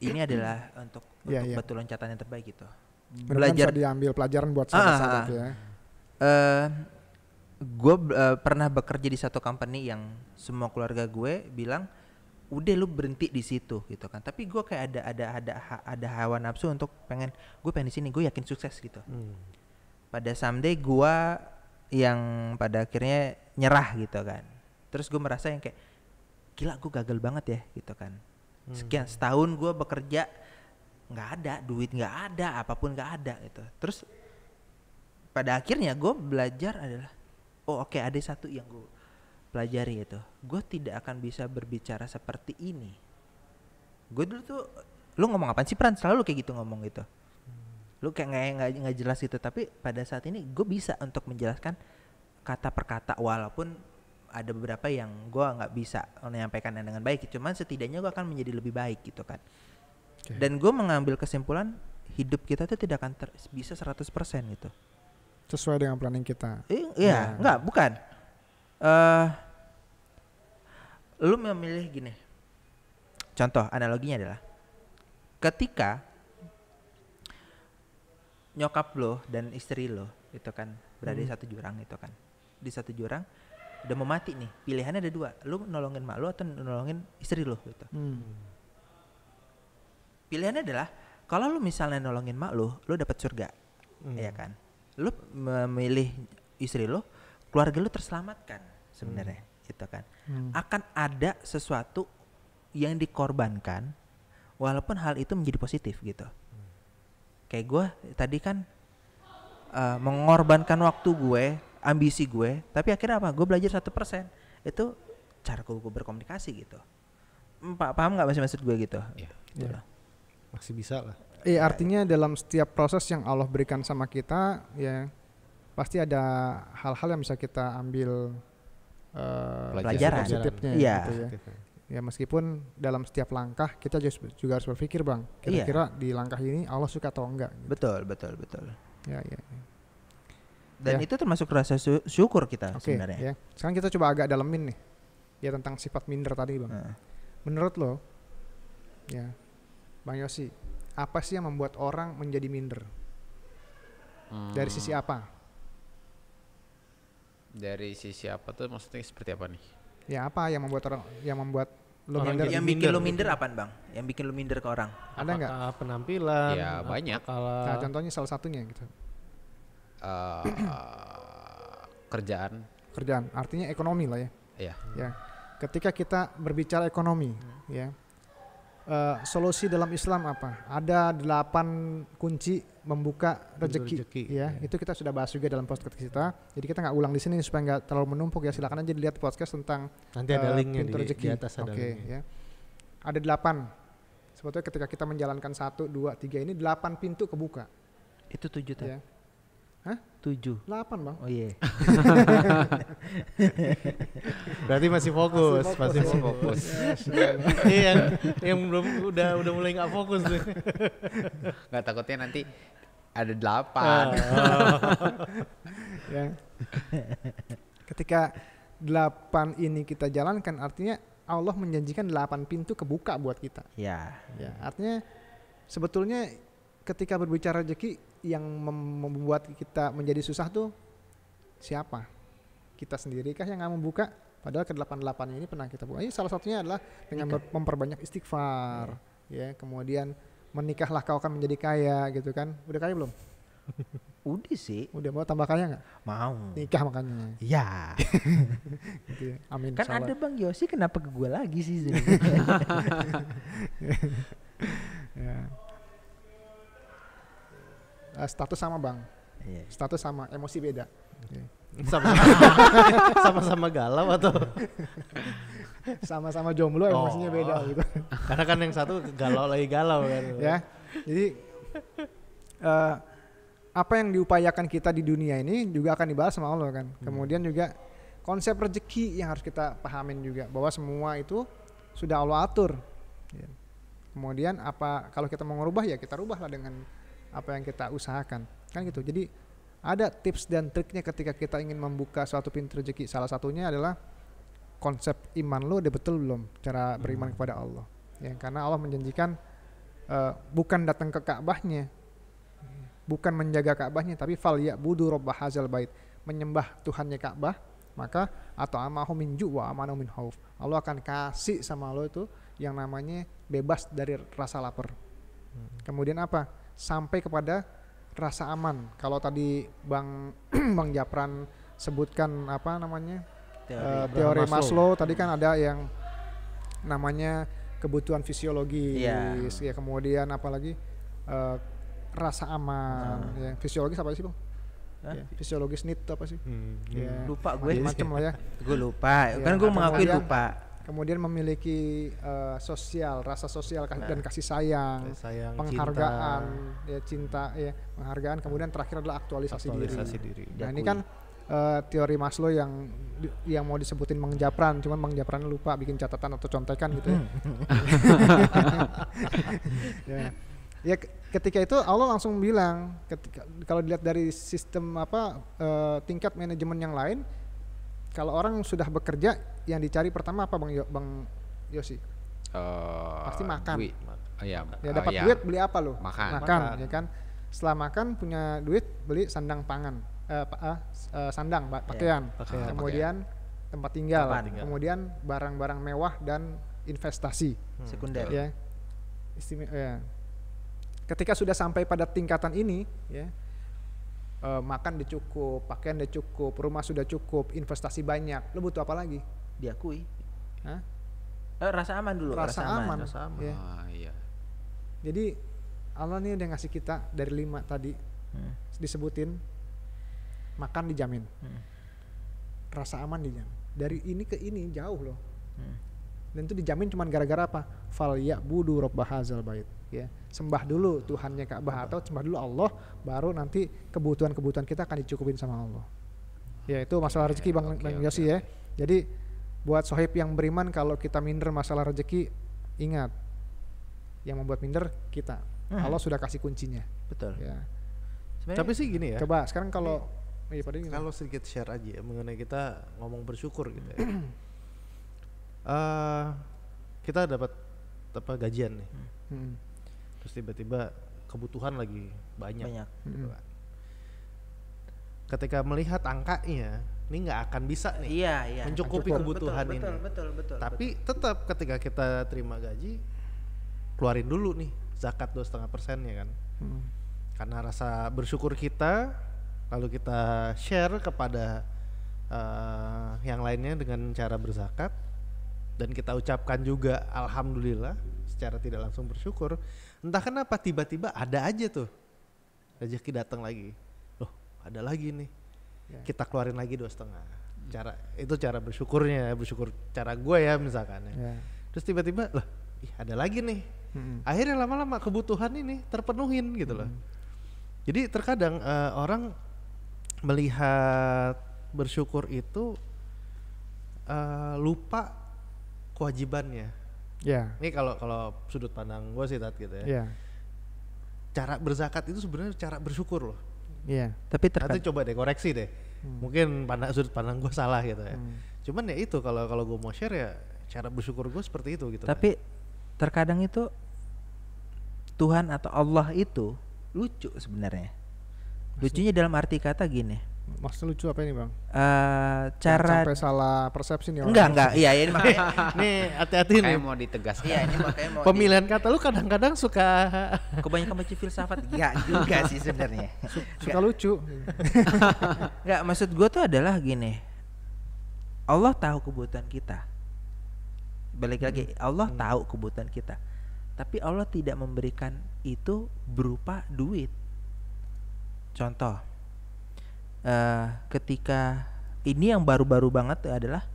ini adalah untuk batu loncatan yang terbaik gitu. Belajar diambil pelajaran buat sahabat-sahabat ya. Gue pernah bekerja di satu company yang semua keluarga gue bilang udah lu berhenti di situ gitu kan, tapi gue kayak ada hawa nafsu untuk pengen di sini, gue yakin sukses gitu. Pada someday gue yang pada akhirnya nyerah gitu kan, terus gue merasa yang kayak gila gue gagal banget ya gitu kan. Sekian setahun gue bekerja nggak ada duit, nggak ada apapun, nggak ada gitu. Terus pada akhirnya gue belajar adalah oke, ada satu yang gue pelajari itu, gue tidak akan bisa berbicara seperti ini. Gue dulu tuh, lu ngomong apaan sih Pran, selalu kayak gitu ngomong gitu, lu kayak nggak jelas gitu. Tapi pada saat ini gue bisa untuk menjelaskan kata per kata, walaupun ada beberapa yang gue nggak bisa menyampaikan dengan baik, cuman setidaknya gue akan menjadi lebih baik gitu kan. Dan gue mengambil kesimpulan hidup kita tuh tidak akan bisa 100% gitu sesuai dengan planning kita. Iya, enggak, bukan. Lu memilih gini. Contoh analoginya adalah ketika nyokap lo dan istri lo itu kan berada di satu jurang itu kan. Di satu jurang udah mau mati nih. Pilihannya ada dua. Lu nolongin mak lo atau nolongin istri lo gitu. Pilihannya adalah kalau lu misalnya nolongin mak lu dapat surga. Ya kan? Lu memilih istri lu, keluarga lu terselamatkan sebenarnya gitu kan. Akan ada sesuatu yang dikorbankan walaupun hal itu menjadi positif gitu. Kayak gue tadi kan mengorbankan waktu gue, ambisi gue, tapi akhirnya apa? Gue belajar 1%. Itu cara gue berkomunikasi gitu. Paham nggak maksud gue gitu? Iya. Masih bisa lah. Artinya dalam setiap proses yang Allah berikan sama kita, ya pasti ada hal-hal yang bisa kita ambil pelajaran positifnya. Iya. Gitu ya. Ya meskipun dalam setiap langkah kita juga harus berpikir bang, kira-kira di langkah ini Allah suka atau enggak. Gitu. Betul. Ya. Dan itu termasuk rasa syukur kita sebenarnya. Ya. Sekarang kita coba agak dalemin nih, ya tentang sifat minder tadi bang. Menurut lo, ya Bang Yosi, apa sih yang membuat orang menjadi minder? Dari sisi apa? Dari sisi apa tuh maksudnya seperti apa nih? Ya apa yang membuat lo Orang minder? Yang bikin lo minder apaan bang? Yang bikin lo minder ke orang? Ada nggak? Penampilan? Ya banyak. Nah, contohnya salah satunya gitu. Kerjaan. Artinya ekonomi lah ya. Iya. Ya. Ketika kita berbicara ekonomi, ya. Solusi dalam Islam apa? Ada 8 kunci membuka rezeki, ya. Itu kita sudah bahas juga dalam podcast kita. Jadi kita nggak ulang di sini supaya nggak terlalu menumpuk ya. Silakan aja dilihat podcast tentang nanti ada linknya pintu rezeki. Di atas ada linknya. Ya. Ada 8. Sebetulnya ketika kita menjalankan 1, 2, 3 ini 8 pintu kebuka. Itu 7 tuh. Ya. Hah? 7. 8 bang. Oh iya. Berarti masih fokus. Iya, yang belum udah mulai nggak fokus tuh. Nggak, takutnya nanti ada 8. Ya. Ketika 8 ini kita jalankan, artinya Allah menjanjikan 8 pintu kebuka buat kita. Ya. Artinya sebetulnya ketika berbicara rezeki yang membuat kita menjadi susah tuh siapa? Kita sendirikah yang nggak membuka? Padahal ke-8 ini pernah kita buka. Ini salah satunya adalah dengan memperbanyak istighfar, ya. Kemudian menikahlah kau akan menjadi kaya, gitu kan? Udah kaya belum? Udah sih. Udah mau tambah kaya nggak? Mau. Nikah makanya. Ya. Gitu ya. Amin. Kan salah. ada Bang Yosi, kenapa ke gue lagi sih? Ya. Status sama bang. Status sama, emosi beda. Sama-sama galau atau sama-sama jomblo emosinya beda gitu. Karena kan yang satu galau kan. Ya. Jadi apa yang diupayakan kita di dunia ini juga akan dibahas sama Allah kan. Kemudian juga konsep rezeki yang harus kita pahamin juga, bahwa semua itu sudah Allah atur. Ya. Kemudian apa kalau kita mau ngerubah ya kita rubahlah dengan apa yang kita usahakan kan gitu. Jadi ada tips dan triknya ketika kita ingin membuka suatu pintu rezeki. Salah satunya adalah konsep iman lo udah betul belum cara beriman kepada Allah ya, karena Allah menjanjikan bukan datang ke Ka'bahnya, bukan menjaga Ka'bahnya, tapi fal ya'budu rabb hadzal bait, menyembah Tuhannya Ka'bah, maka atau amahu min ju' wa amanu min khauf. Allah akan kasih sama lo itu yang namanya bebas dari rasa lapar. Kemudian apa? Sampai kepada rasa aman. Kalau tadi Bang Japran sebutkan apa namanya teori Maslow tadi kan ada yang namanya kebutuhan fisiologis, ya kemudian apalagi rasa aman, ya fisiologis apa sih bang? Ya, fisiologis need apa sih? Ya, lupa gue macam lah ya. Gue lupa, Ya, kan gue mengakui lupa. Kemudian memiliki sosial, rasa sosial dan kasih sayang, penghargaan, cinta, ya penghargaan. Kemudian terakhir adalah aktualisasi diri. Nah ini kan teori Maslow yang mau disebutin Bang Japran, cuman Bang Japran lupa bikin catatan atau contekan gitu ya. Ya ketika itu Allah langsung bilang, ketika kalau dilihat dari sistem tingkat manajemen yang lain, kalau orang sudah bekerja yang dicari pertama apa Bang Yosi? Pasti makan. Dapat duit beli apa lo? Makan, ya kan? Setelah makan punya duit beli sandang pangan, pakaian. Kemudian tempat tinggal. Kemudian barang-barang mewah dan investasi sekunder. Ya. Ya. Ketika sudah sampai pada tingkatan ini, ya, makan udah cukup, pakaian udah cukup, rumah sudah cukup, investasi banyak, lo butuh apa lagi? Diakui. Hah? Rasa aman dulu. Rasa aman. Ya. Iya. Jadi Allah nih udah ngasih kita dari 5 tadi disebutin, makan dijamin, rasa aman dijamin. Dari ini ke ini jauh loh. Dan itu dijamin cuman gara-gara apa? Fal ya'budu rabb hadzal bait. Ya, sembah dulu Tuhannya Ka'bah atau sembah dulu Allah, baru nanti kebutuhan-kebutuhan kita akan dicukupin sama Allah. Ya itu masalah rezeki Bang Yosi ya. Jadi buat sohib yang beriman, kalau kita minder masalah rezeki, ingat yang membuat minder kita. Allah sudah kasih kuncinya. Betul. Ya. Tapi sih gini ya. Coba sekarang kalau kalau sedikit share aja ya, mengenai kita ngomong bersyukur gitu ya. Kita dapat gajian nih. Terus tiba-tiba kebutuhan lagi banyak. Gitu kan. Ketika melihat angkanya, ini nggak akan bisa nih mencukupi kebutuhan ini. Betul. Tapi tetap ketika kita terima gaji, keluarin dulu nih zakat 2,5% ya kan. Karena rasa bersyukur kita, lalu kita share kepada yang lainnya dengan cara berzakat, dan kita ucapkan juga alhamdulillah secara tidak langsung bersyukur. Entah kenapa tiba-tiba ada aja tuh rezeki datang lagi. Loh, ada lagi nih. Kita keluarin lagi 2,5. Cara bersyukurnya, bersyukur cara gue ya misalkan ya. Terus tiba-tiba loh, ada lagi nih. Akhirnya lama-lama kebutuhan ini terpenuhin gitu loh. Jadi terkadang orang melihat bersyukur itu lupa kewajibannya. Ini kalau sudut pandang gue sih gitu ya. Cara berzakat itu sebenarnya cara bersyukur loh. Tapi nanti coba deh koreksi deh. Mungkin sudut pandang gue salah gitu ya. Cuman ya itu kalau gue mau share ya cara bersyukur gue seperti itu gitu. Tapi terkadang itu Tuhan atau Allah itu lucu sebenarnya. Lucunya dalam arti kata gini. Maksudnya lucu apa ini Bang? Cara sampai salah persepsi nih. Enggak. Iya ini makanya. Nih hati-hati nih. Mau ditegaskan. Iya ini makanya mau. Pemilihan kata lu kadang-kadang suka. Kebanyakan baca filsafat. Enggak juga sih sebenarnya. Suka lucu. Enggak, maksud gue tuh adalah gini. Allah tahu kebutuhan kita. Balik lagi, Allah tahu kebutuhan kita. Tapi Allah tidak memberikan itu berupa duit. Contoh, ketika ini yang baru-baru banget adalah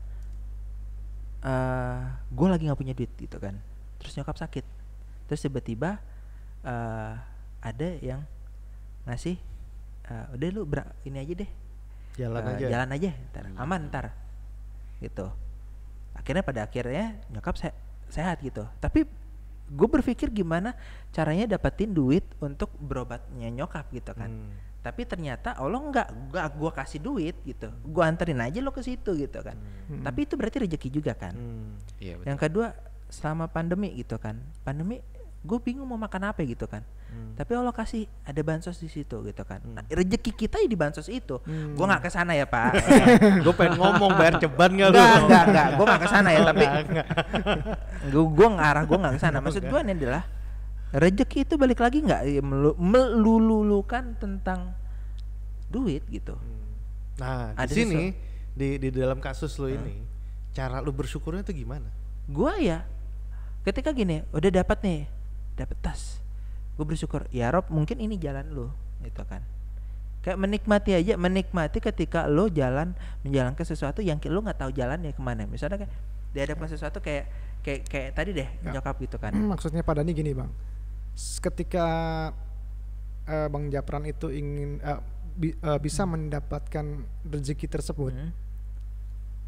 gue lagi nggak punya duit gitu kan, terus nyokap sakit, terus tiba-tiba ada yang ngasih udah lu ini aja deh, jalan aja ntar, aman ntar gitu. Akhirnya pada akhirnya nyokap sehat gitu. Tapi gue berpikir gimana caranya dapetin duit untuk berobatnya nyokap gitu kan. Tapi ternyata Allah enggak gue kasih duit gitu, gue anterin aja lo ke situ gitu kan. Tapi itu berarti rezeki juga kan. Iya, betul. Yang kedua, selama pandemi gitu kan, pandemi gue bingung mau makan apa gitu kan. Tapi Allah kasih ada bansos di situ gitu kan. Nah, rezeki kita ya di bansos itu. Gue nggak kesana ya Pak. Gue pengen ngomong bayar ceban nggak lu? Enggak. Gue nggak kesana ya. Tapi gue nggak kesana. Maksud gue ini adalah rezeki itu balik lagi nggak melulukan tentang duit gitu. Nah di sini di dalam kasus lo ini, cara lo bersyukurnya itu gimana? Gua ya ketika gini udah dapat tas, gue bersyukur ya Rob, mungkin ini jalan lo gitu kan. Kayak menikmati ketika lo menjalankan sesuatu yang lo nggak tahu jalannya kemana. Misalnya kayak dihadapkan sesuatu kayak tadi deh nyokap gitu kan. Maksudnya pada nih gini bang, ketika Bang Japran itu ingin bisa mendapatkan rezeki tersebut,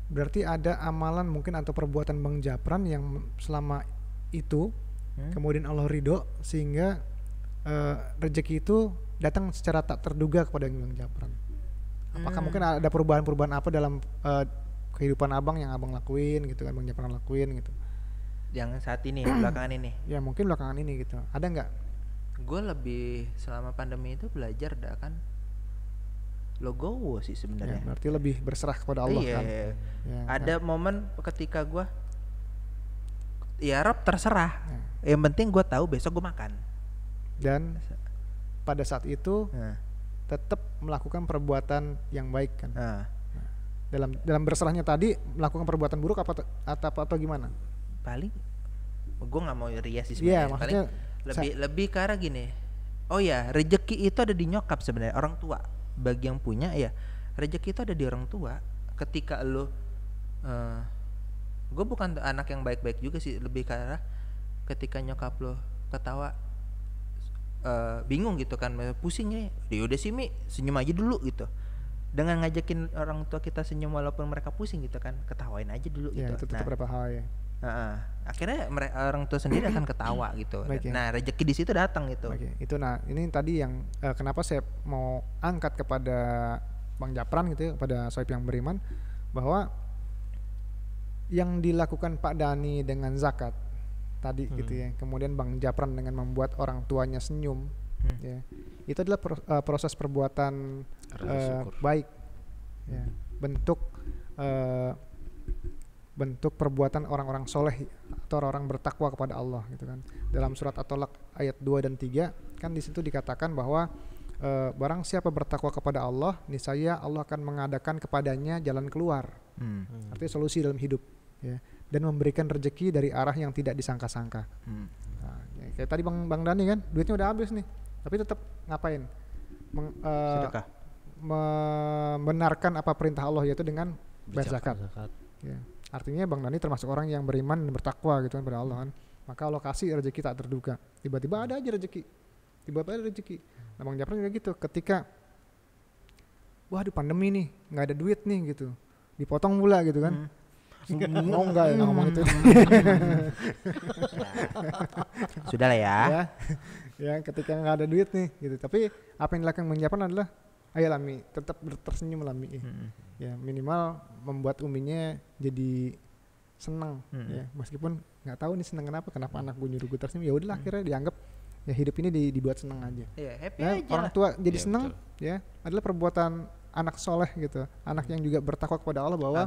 berarti ada amalan mungkin atau perbuatan Bang Japran yang selama itu kemudian Allah ridho sehingga rezeki itu datang secara tak terduga kepada Bang Japran. Apakah mungkin ada perubahan-perubahan apa dalam kehidupan abang yang abang lakuin gitu kan, Bang Japran lakuin gitu? Yang saat ini belakangan ini? Ya mungkin belakangan ini gitu. Ada nggak? Gue lebih selama pandemi itu belajar kan logowo sih sebenarnya. Ya, berarti lebih berserah kepada Allah kan. Ya, ada kan? momen ketika gue ya Rob terserah. Ya. Yang penting gue tahu besok gue makan. Dan pada saat itu tetap melakukan perbuatan yang baik kan. Dalam berserahnya tadi melakukan perbuatan buruk atau gimana? Paling gue nggak mau rias sih sebenarnya. Paling lebih ke arah gini. Oh ya, rezeki itu ada di nyokap sebenarnya, orang tua. Bagi yang punya ya, rezeki itu ada di orang tua. Ketika lo gue bukan anak yang baik-baik juga sih, lebih ke arah ketika nyokap lo ketawa bingung gitu kan, pusingnya ya udah sih Mi, senyum aja dulu gitu. Dengan ngajakin orang tua kita senyum walaupun mereka pusing gitu kan, ketawain aja dulu ya, gitu. Itu tetap berapa hal ya. Akhirnya orang tua sendiri akan ketawa gitu. Nah rezeki di situ datang gitu. Itu ini tadi yang kenapa saya mau angkat kepada Bang Japran gitu ya, kepada Sohib yang beriman, bahwa yang dilakukan Pak Dhani dengan zakat tadi gitu ya, kemudian Bang Japran dengan membuat orang tuanya senyum, ya, itu adalah proses perbuatan baik, ya, bentuk perbuatan orang-orang soleh atau orang bertakwa kepada Allah gitu kan. Dalam surat At-Tolak ayat 2 dan 3 kan di situ dikatakan bahwa barang siapa bertakwa kepada Allah, niscaya Allah akan mengadakan kepadanya jalan keluar, artinya solusi dalam hidup, ya, dan memberikan rezeki dari arah yang tidak disangka-sangka. Nah, ya, kayak tadi Bang Dhani kan duitnya udah habis nih, tapi tetap ngapain? Sedekah. Membenarkan apa perintah Allah, yaitu dengan berzakat. Ya. Artinya Bang Dhani termasuk orang yang beriman dan bertakwa gitu kan pada Allah kan. Maka Allah kasih rezeki tak terduga. Tiba-tiba ada aja rezeki. Nah Bang Japran juga gitu. Ketika waduh pandemi nih, nggak ada duit nih gitu, dipotong pula gitu kan. Oh enggak ya ngomong itu. Sudah lah ya. Ya ketika nggak ada duit nih gitu. Tapi apa yang dilakukan Bang Japran adalah ayo Lami, tetap tersenyum Lami. Ya minimal membuat uminya jadi senang, ya meskipun nggak tahu nih senang kenapa anak gue nyuruh gue tersenyum, ya udahlah akhirnya dianggap ya hidup ini dibuat senang aja. Happy nah, aja orang lah. tua jadi senang, ya adalah perbuatan anak soleh gitu, anak yang juga bertakwa kepada Allah bahwa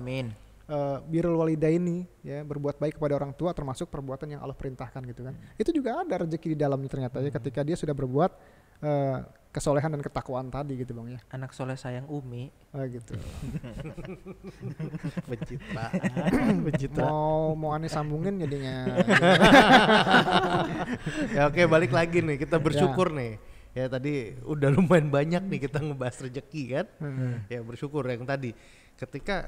birrul walidaini, ya, berbuat baik kepada orang tua termasuk perbuatan yang Allah perintahkan gitu kan. Itu juga ada rezeki di dalamnya ternyata ya, ketika dia sudah berbuat kesolehan dan ketakwaan tadi gitu Bang ya. Anak soleh sayang Umi. Gitu. Pencipta. Mau aneh sambungin jadinya. Ya oke, balik lagi nih, kita bersyukur nih. Ya tadi udah lumayan banyak nih kita ngebahas rezeki kan. Ya bersyukur yang tadi ketika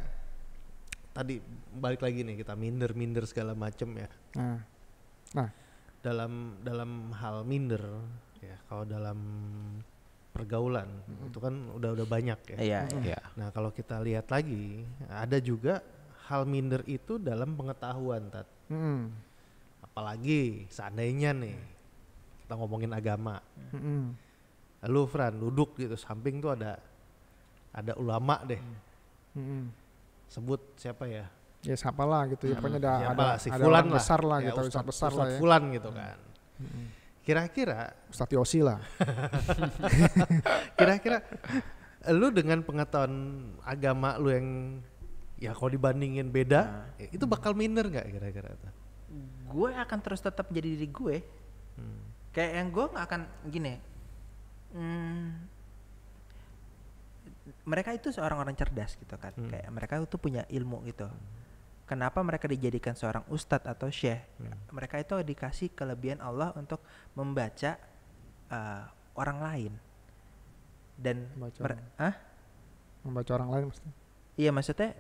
tadi balik lagi nih kita minder segala macem ya. Nah dalam hal minder ya, kalau dalam pergaulan itu kan udah banyak ya. Iya. Nah kalau kita lihat lagi ada juga hal minder itu dalam pengetahuan Tat. Apalagi seandainya nih kita ngomongin agama. Lu Fran duduk gitu samping tuh ada ulama deh. Sebut siapa ya? Ya siapalah gitu ya, pokoknya ada Fulan orang besar lah ya, gitu, Ustadz besar lah ya. Fulan gitu kan. Kira-kira Ustadz Yosi lah. Kira-kira lu dengan pengetahuan agama lu yang ya kalau dibandingin beda, itu bakal minder nggak kira-kira? Gue akan terus tetap jadi diri gue. Kayak yang gue nggak akan gini. Mereka itu seorang orang cerdas gitu kan. Kayak mereka itu punya ilmu gitu. kenapa mereka dijadikan seorang ustadz atau syekh. Mereka itu dikasih kelebihan Allah untuk membaca orang lain. Dan membaca orang lain maksudnya. Iya, maksudnya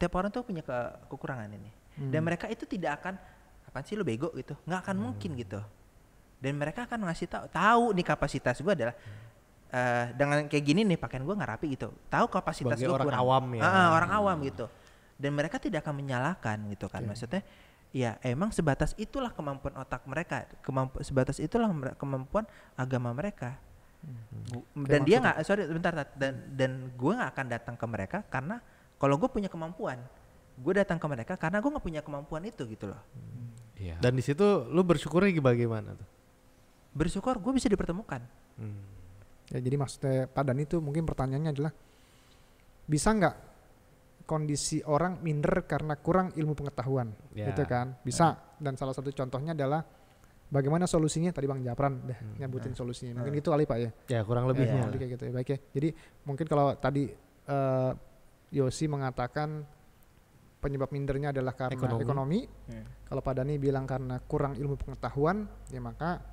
tiap orang tuh punya kekurangan ini. Dan mereka itu tidak akan, apaan sih lu bego gitu, nggak akan mungkin gitu. Dan mereka akan ngasih tahu nih kapasitas gue adalah dengan kayak gini nih pakaian gue nggak rapi gitu. Tahu kapasitas gue orang kurang. awam ya. Orang awam gitu. Dan mereka tidak akan menyalahkan gitu kan. Maksudnya ya emang sebatas itulah kemampuan otak mereka, sebatas itulah kemampuan agama mereka. Dan dia nggak, dan gue nggak akan datang ke mereka karena kalau gue punya kemampuan, gue datang ke mereka karena gue nggak punya kemampuan itu gitu loh. Dan di situ lu bersyukurnya bagaimana tuh? Bersyukur gue bisa dipertemukan. Ya jadi maksudnya Pak Dani itu mungkin pertanyaannya adalah bisa nggak kondisi orang minder karena kurang ilmu pengetahuan, gitu kan? Bisa. Dan salah satu contohnya adalah bagaimana solusinya, tadi Bang Japran nyebutin solusinya. Mungkin itu kali Pak ya? Ya kurang lebihnya. Kayak gitu ya. Baik ya. Jadi mungkin kalau tadi Yosi mengatakan penyebab mindernya adalah karena ekonomi. Kalau Pak Dani bilang karena kurang ilmu pengetahuan, ya maka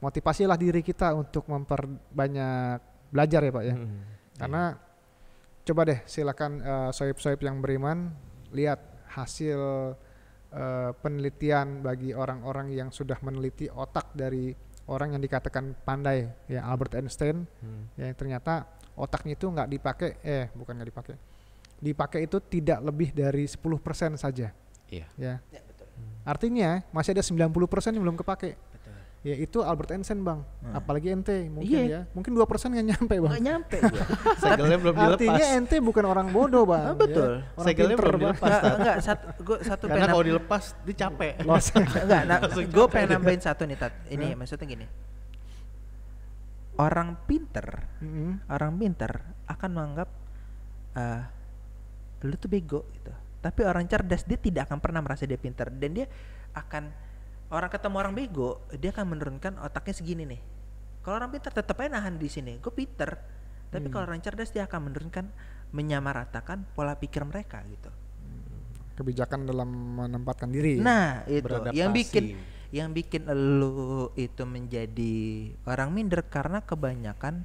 motivasilah diri kita untuk memperbanyak belajar ya Pak ya. Karena coba deh silakan sohib-sohib yang beriman lihat hasil penelitian bagi orang-orang yang sudah meneliti otak dari orang yang dikatakan pandai ya, Albert Einstein ya, ternyata otaknya itu dipakai itu tidak lebih dari 10% saja. Ya. Betul. Artinya masih ada 90% yang belum kepake. Ya itu Albert Einstein Bang. Apalagi ente mungkin ya. Mungkin 2% nggak nyampe Bang. Nggak nyampe gua. Segelnya belum dilepas. Artinya ente bukan orang bodoh Bang. Betul. Ya. Orang Segelnya pinter belum Bang. dilepas. Enggak, satu Karena kalau dilepas dia capek. gue pengen nambahin satu nih Tat. Ini maksudnya gini. Orang pinter akan menganggap lu tuh bego gitu. Tapi orang cerdas dia tidak akan pernah merasa dia pinter, dan dia akan, orang ketemu orang bego dia akan menurunkan otaknya segini nih. Kalau orang pinter tetap aja nahan di sini, gue pinter. Tapi kalau orang cerdas dia akan menurunkan, menyamaratakan pola pikir mereka gitu. Kebijakan dalam menempatkan diri. Nah itu Beradaptasi. yang bikin lu itu menjadi orang minder, karena kebanyakan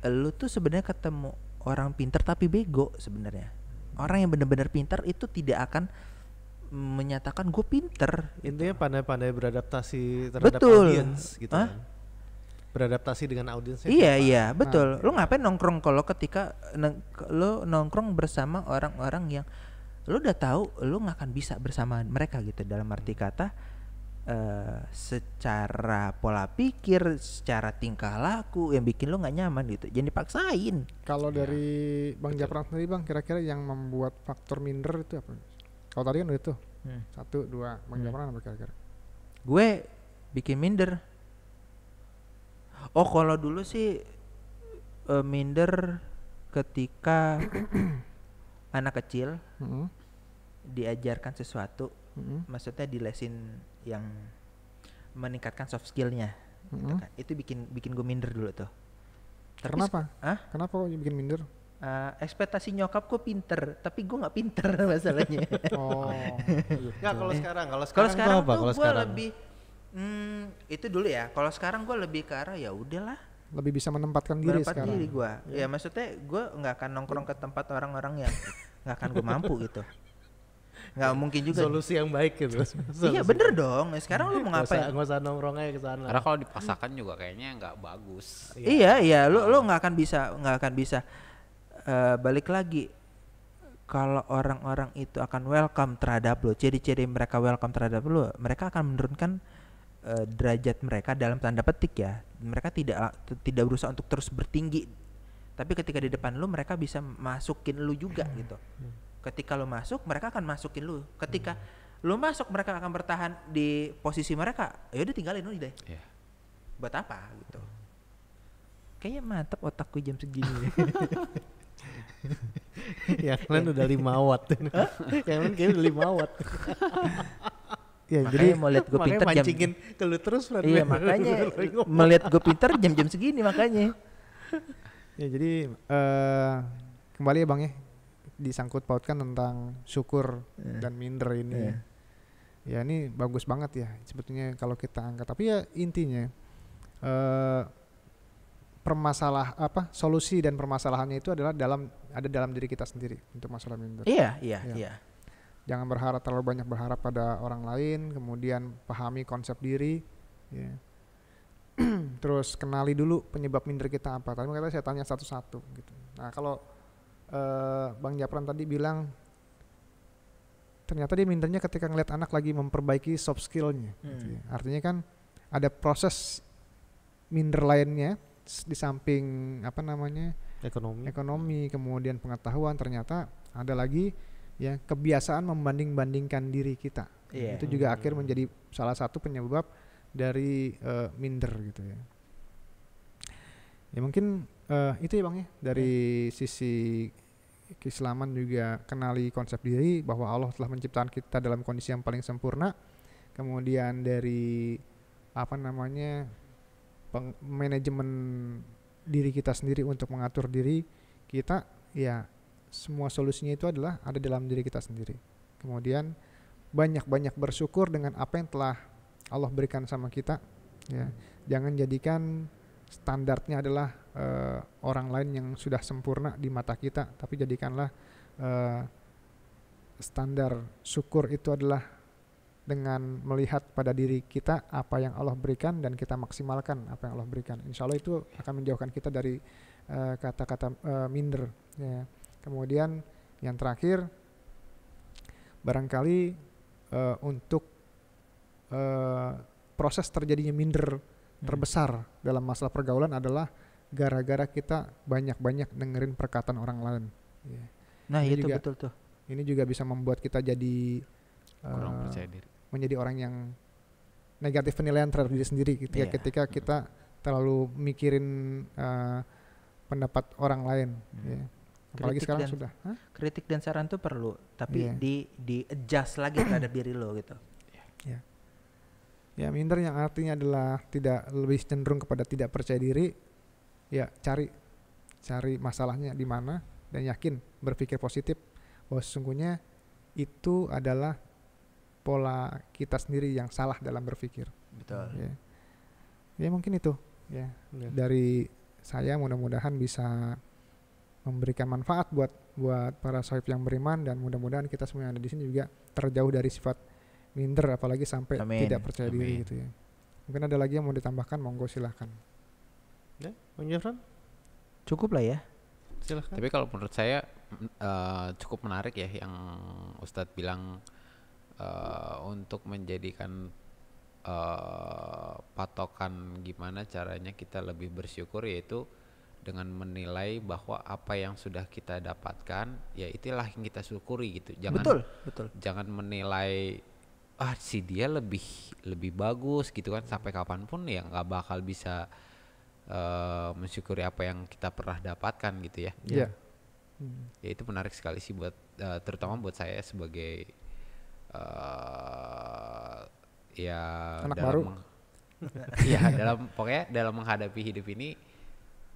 lu tuh sebenarnya ketemu orang pinter tapi bego sebenarnya. Orang yang benar-benar pinter itu tidak akan menyatakan gue pinter. Intinya pandai-pandai beradaptasi terhadap Betul. audiens gitu kan. Beradaptasi dengan audiensnya. Iya betul. Lu ngapain nongkrong kalau ketika lu nongkrong bersama orang-orang yang lu udah tahu lu nggak akan bisa bersama mereka gitu, dalam arti kata secara pola pikir, secara tingkah laku yang bikin lu nggak nyaman gitu, jangan dipaksain. Kalau dari Bang Japran sendiri Bang, kira-kira yang membuat faktor minder itu apa? Kalau tadi kan udah itu 1, 2, Bang Japran apa kira-kira? Gue bikin minder. Oh kalau dulu sih minder ketika anak kecil diajarkan sesuatu, maksudnya dilesin yang meningkatkan soft skillnya, gitu kan. Itu bikin gue minder dulu tuh. Tapi Kenapa? Kenapa kok bikin minder? Ekspektasi nyokap gue pinter, tapi gue nggak pinter masalahnya. Nggak, kalau sekarang Kalau apa? gue lebih itu dulu ya. Kalau sekarang gue lebih ke arah ya udahlah. Lebih bisa menempatkan diri sekarang. Diri gue. Ya maksudnya gue nggak akan nongkrong ke tempat orang-orang yang nggak akan gue mampu gitu. Nggak mungkin juga. Solusi yang baik gitu. Iya bener dong. Sekarang lu mau ngapain? Nggak usah nongkrongnya ke sana. Karena kalau dipaksakan juga kayaknya nggak bagus. Iya. Lu nggak akan bisa. Balik lagi. Kalau orang-orang itu akan welcome terhadap lu, ciri-ciri mereka welcome terhadap lu, mereka akan menurunkan derajat mereka dalam tanda petik ya. Mereka tidak berusaha untuk terus bertinggi. Tapi ketika di depan lu mereka bisa masukin lu juga gitu. Ketika lu masuk, mereka akan masukin lu. Ketika lu masuk, mereka akan bertahan di posisi mereka. Ya udah tinggalin lu deh. Yeah. Buat apa gitu. Kayaknya mantap otakku jam segini. Yang lain udah 5 watt. Yang lain kayaknya udah 5 watt. Ya, Makanya jadi mau lihat gue pinter jam. mancingin ke lu terus. Iya makanya melihat gue pinter jam-jam segini makanya. ya jadi kembali ya Bang ya. disangkut pautkan tentang syukur dan minder ini. Ya ini bagus banget ya sebetulnya kalau kita angkat. Tapi ya intinya solusi dan permasalahannya itu adalah ada dalam diri kita sendiri untuk masalah minder. Iya. Jangan terlalu banyak berharap pada orang lain, kemudian pahami konsep diri, ya. Terus kenali dulu penyebab minder kita apa. Tadi makanya saya tanya satu-satu gitu. Nah kalau Bang Japran tadi bilang ternyata dia mindernya ketika ngeliat anak lagi memperbaiki soft skillnya, gitu ya. Artinya kan ada proses minder lainnya di samping ekonomi, kemudian pengetahuan, ternyata ada lagi ya kebiasaan membanding-bandingkan diri kita. Itu juga akhir menjadi salah satu penyebab dari minder gitu ya. Ya mungkin itu ya Bang ya dari sisi keislaman juga kenali konsep diri bahwa Allah telah menciptakan kita dalam kondisi yang paling sempurna. Kemudian dari manajemen diri kita sendiri untuk mengatur diri kita, ya semua solusinya itu adalah ada dalam diri kita sendiri. Kemudian banyak-banyak bersyukur dengan apa yang telah Allah berikan sama kita, ya. Jangan jadikan standarnya adalah orang lain yang sudah sempurna di mata kita, tapi jadikanlah standar syukur itu adalah dengan melihat pada diri kita apa yang Allah berikan dan kita maksimalkan apa yang Allah berikan. Insya Allah itu akan menjauhkan kita dari kata-kata minder. Ya. Kemudian yang terakhir, barangkali untuk proses terjadinya minder terbesar dalam masalah pergaulan adalah gara-gara kita banyak-banyak dengerin perkataan orang lain. Ya. Nah ini itu juga, betul tuh. Ini juga bisa membuat kita jadi kurang percaya diri, menjadi orang yang negatif penilaian terhadap diri sendiri ketika kita terlalu mikirin pendapat orang lain. Ya. Apalagi sekarang sudah kritik dan saran tuh perlu, tapi di adjust lagi terhadap diri lo gitu. Ya minder yang artinya adalah tidak lebih cenderung kepada tidak percaya diri. Ya cari masalahnya di mana dan yakin berpikir positif bahwa sesungguhnya itu adalah pola kita sendiri yang salah dalam berpikir. Betul. Ya mungkin itu ya. Dari saya mudah-mudahan bisa memberikan manfaat buat para sahib yang beriman, dan mudah-mudahan kita semua yang ada di sini juga terjauh dari sifat minder apalagi sampai tidak percaya diri gitu ya. Mungkin ada lagi yang mau ditambahkan, monggo silahkan. Ya, Bang Jafran? Cukup lah ya. Silahkan. Tapi kalau menurut saya cukup menarik ya yang Ustadz bilang untuk menjadikan patokan gimana caranya kita lebih bersyukur, yaitu dengan menilai bahwa apa yang sudah kita dapatkan ya itulah yang kita syukuri gitu. Betul. Jangan menilai si dia lebih bagus gitu kan, sampai kapanpun ya nggak bakal bisa mensyukuri apa yang kita pernah dapatkan gitu ya. Iya. Ya itu menarik sekali sih buat terutama buat saya sebagai ya anak dalam baru. ya dalam menghadapi hidup ini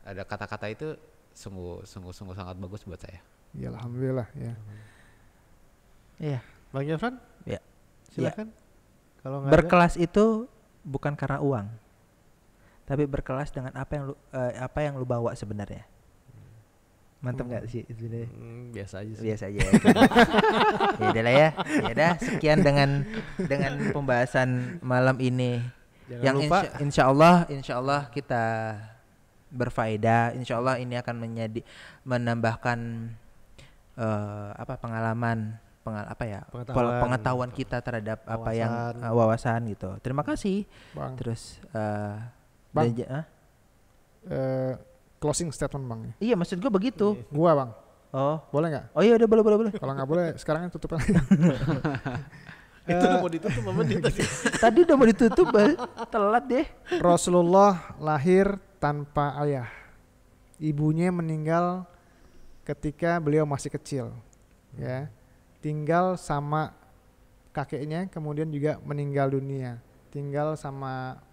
ada kata-kata itu sungguh sangat bagus buat saya. Ya alhamdulillah ya. Iya. Bang Jafran? Ya. Silakan. Kalau berkelas itu bukan karena uang, tapi berkelas dengan apa yang lu bawa sebenarnya. Mantap nggak sih sebenarnya? Biasa aja sih. Biasa aja. Ya udah lah ya. Ya udah, sekian dengan pembahasan malam ini. Jangan yang lupa insya Allah kita berfaedah. Insya Allah ini akan menambahkan pengetahuan kita terhadap apa yang wawasan gitu. Terima kasih, Bang. Terus Bang, closing statement Bang. Iya, maksud gue begitu. Gua Bang. Oh, boleh nggak? Oh iya udah boleh. Kalau nggak boleh sekarang tutup aja. Itu udah mau ditutup menit tadi. Tadi udah mau ditutup, telat deh. Rasulullah lahir tanpa ayah. Ibunya meninggal ketika beliau masih kecil. Ya. Tinggal sama kakeknya, kemudian juga meninggal dunia. Tinggal sama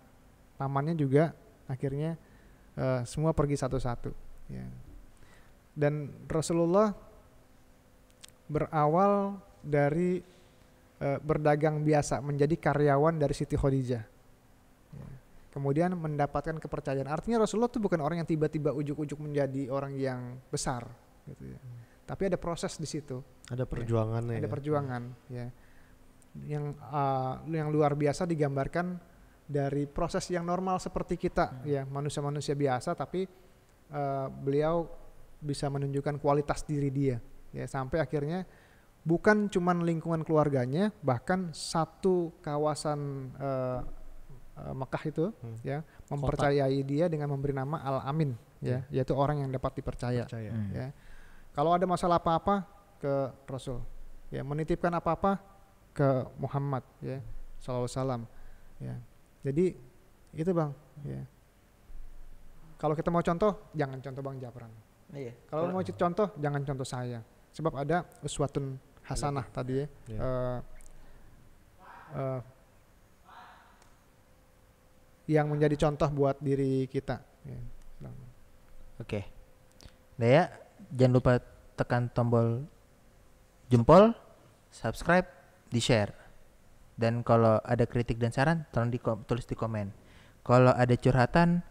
pamannya juga, akhirnya semua pergi satu-satu. Ya. Dan Rasulullah berawal dari berdagang biasa, menjadi karyawan dari Siti Khadijah. Ya. Kemudian mendapatkan kepercayaan. Artinya Rasulullah itu bukan orang yang tiba-tiba ujuk-ujuk menjadi orang yang besar, gitu ya. Tapi ada proses di situ. Ada perjuangannya. Ya. Ada perjuangan, ya. Yang luar biasa digambarkan dari proses yang normal seperti kita, ya, manusia-manusia biasa, tapi beliau bisa menunjukkan kualitas diri dia, ya, sampai akhirnya bukan cuman lingkungan keluarganya, bahkan satu kawasan Mekah itu, ya, mempercayai dia dengan memberi nama Al-Amin, ya, yaitu orang yang dapat dipercaya. Ya. Kalau ada masalah apa-apa ke Rasul, ya, menitipkan apa-apa ke Muhammad, ya, sallallahu alaihi wasallam, ya. Jadi itu Bang, ya. Kalau kita mau contoh, jangan contoh Bang Japran. Iya. Kalau mau contoh, jangan contoh saya. Sebab ada uswatun hasanah tadi, ya. Yang menjadi contoh buat diri kita. Ya. Oke. Daya, jangan lupa tekan tombol jempol, subscribe, di-share. Dan kalau ada kritik dan saran, tolong tulis di komen. Kalau ada curhatan,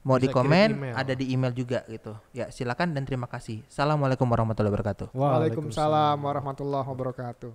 mau di komen, ada di email juga gitu. Ya, silakan dan terima kasih. Assalamualaikum warahmatullahi wabarakatuh. Waalaikumsalam warahmatullahi wabarakatuh.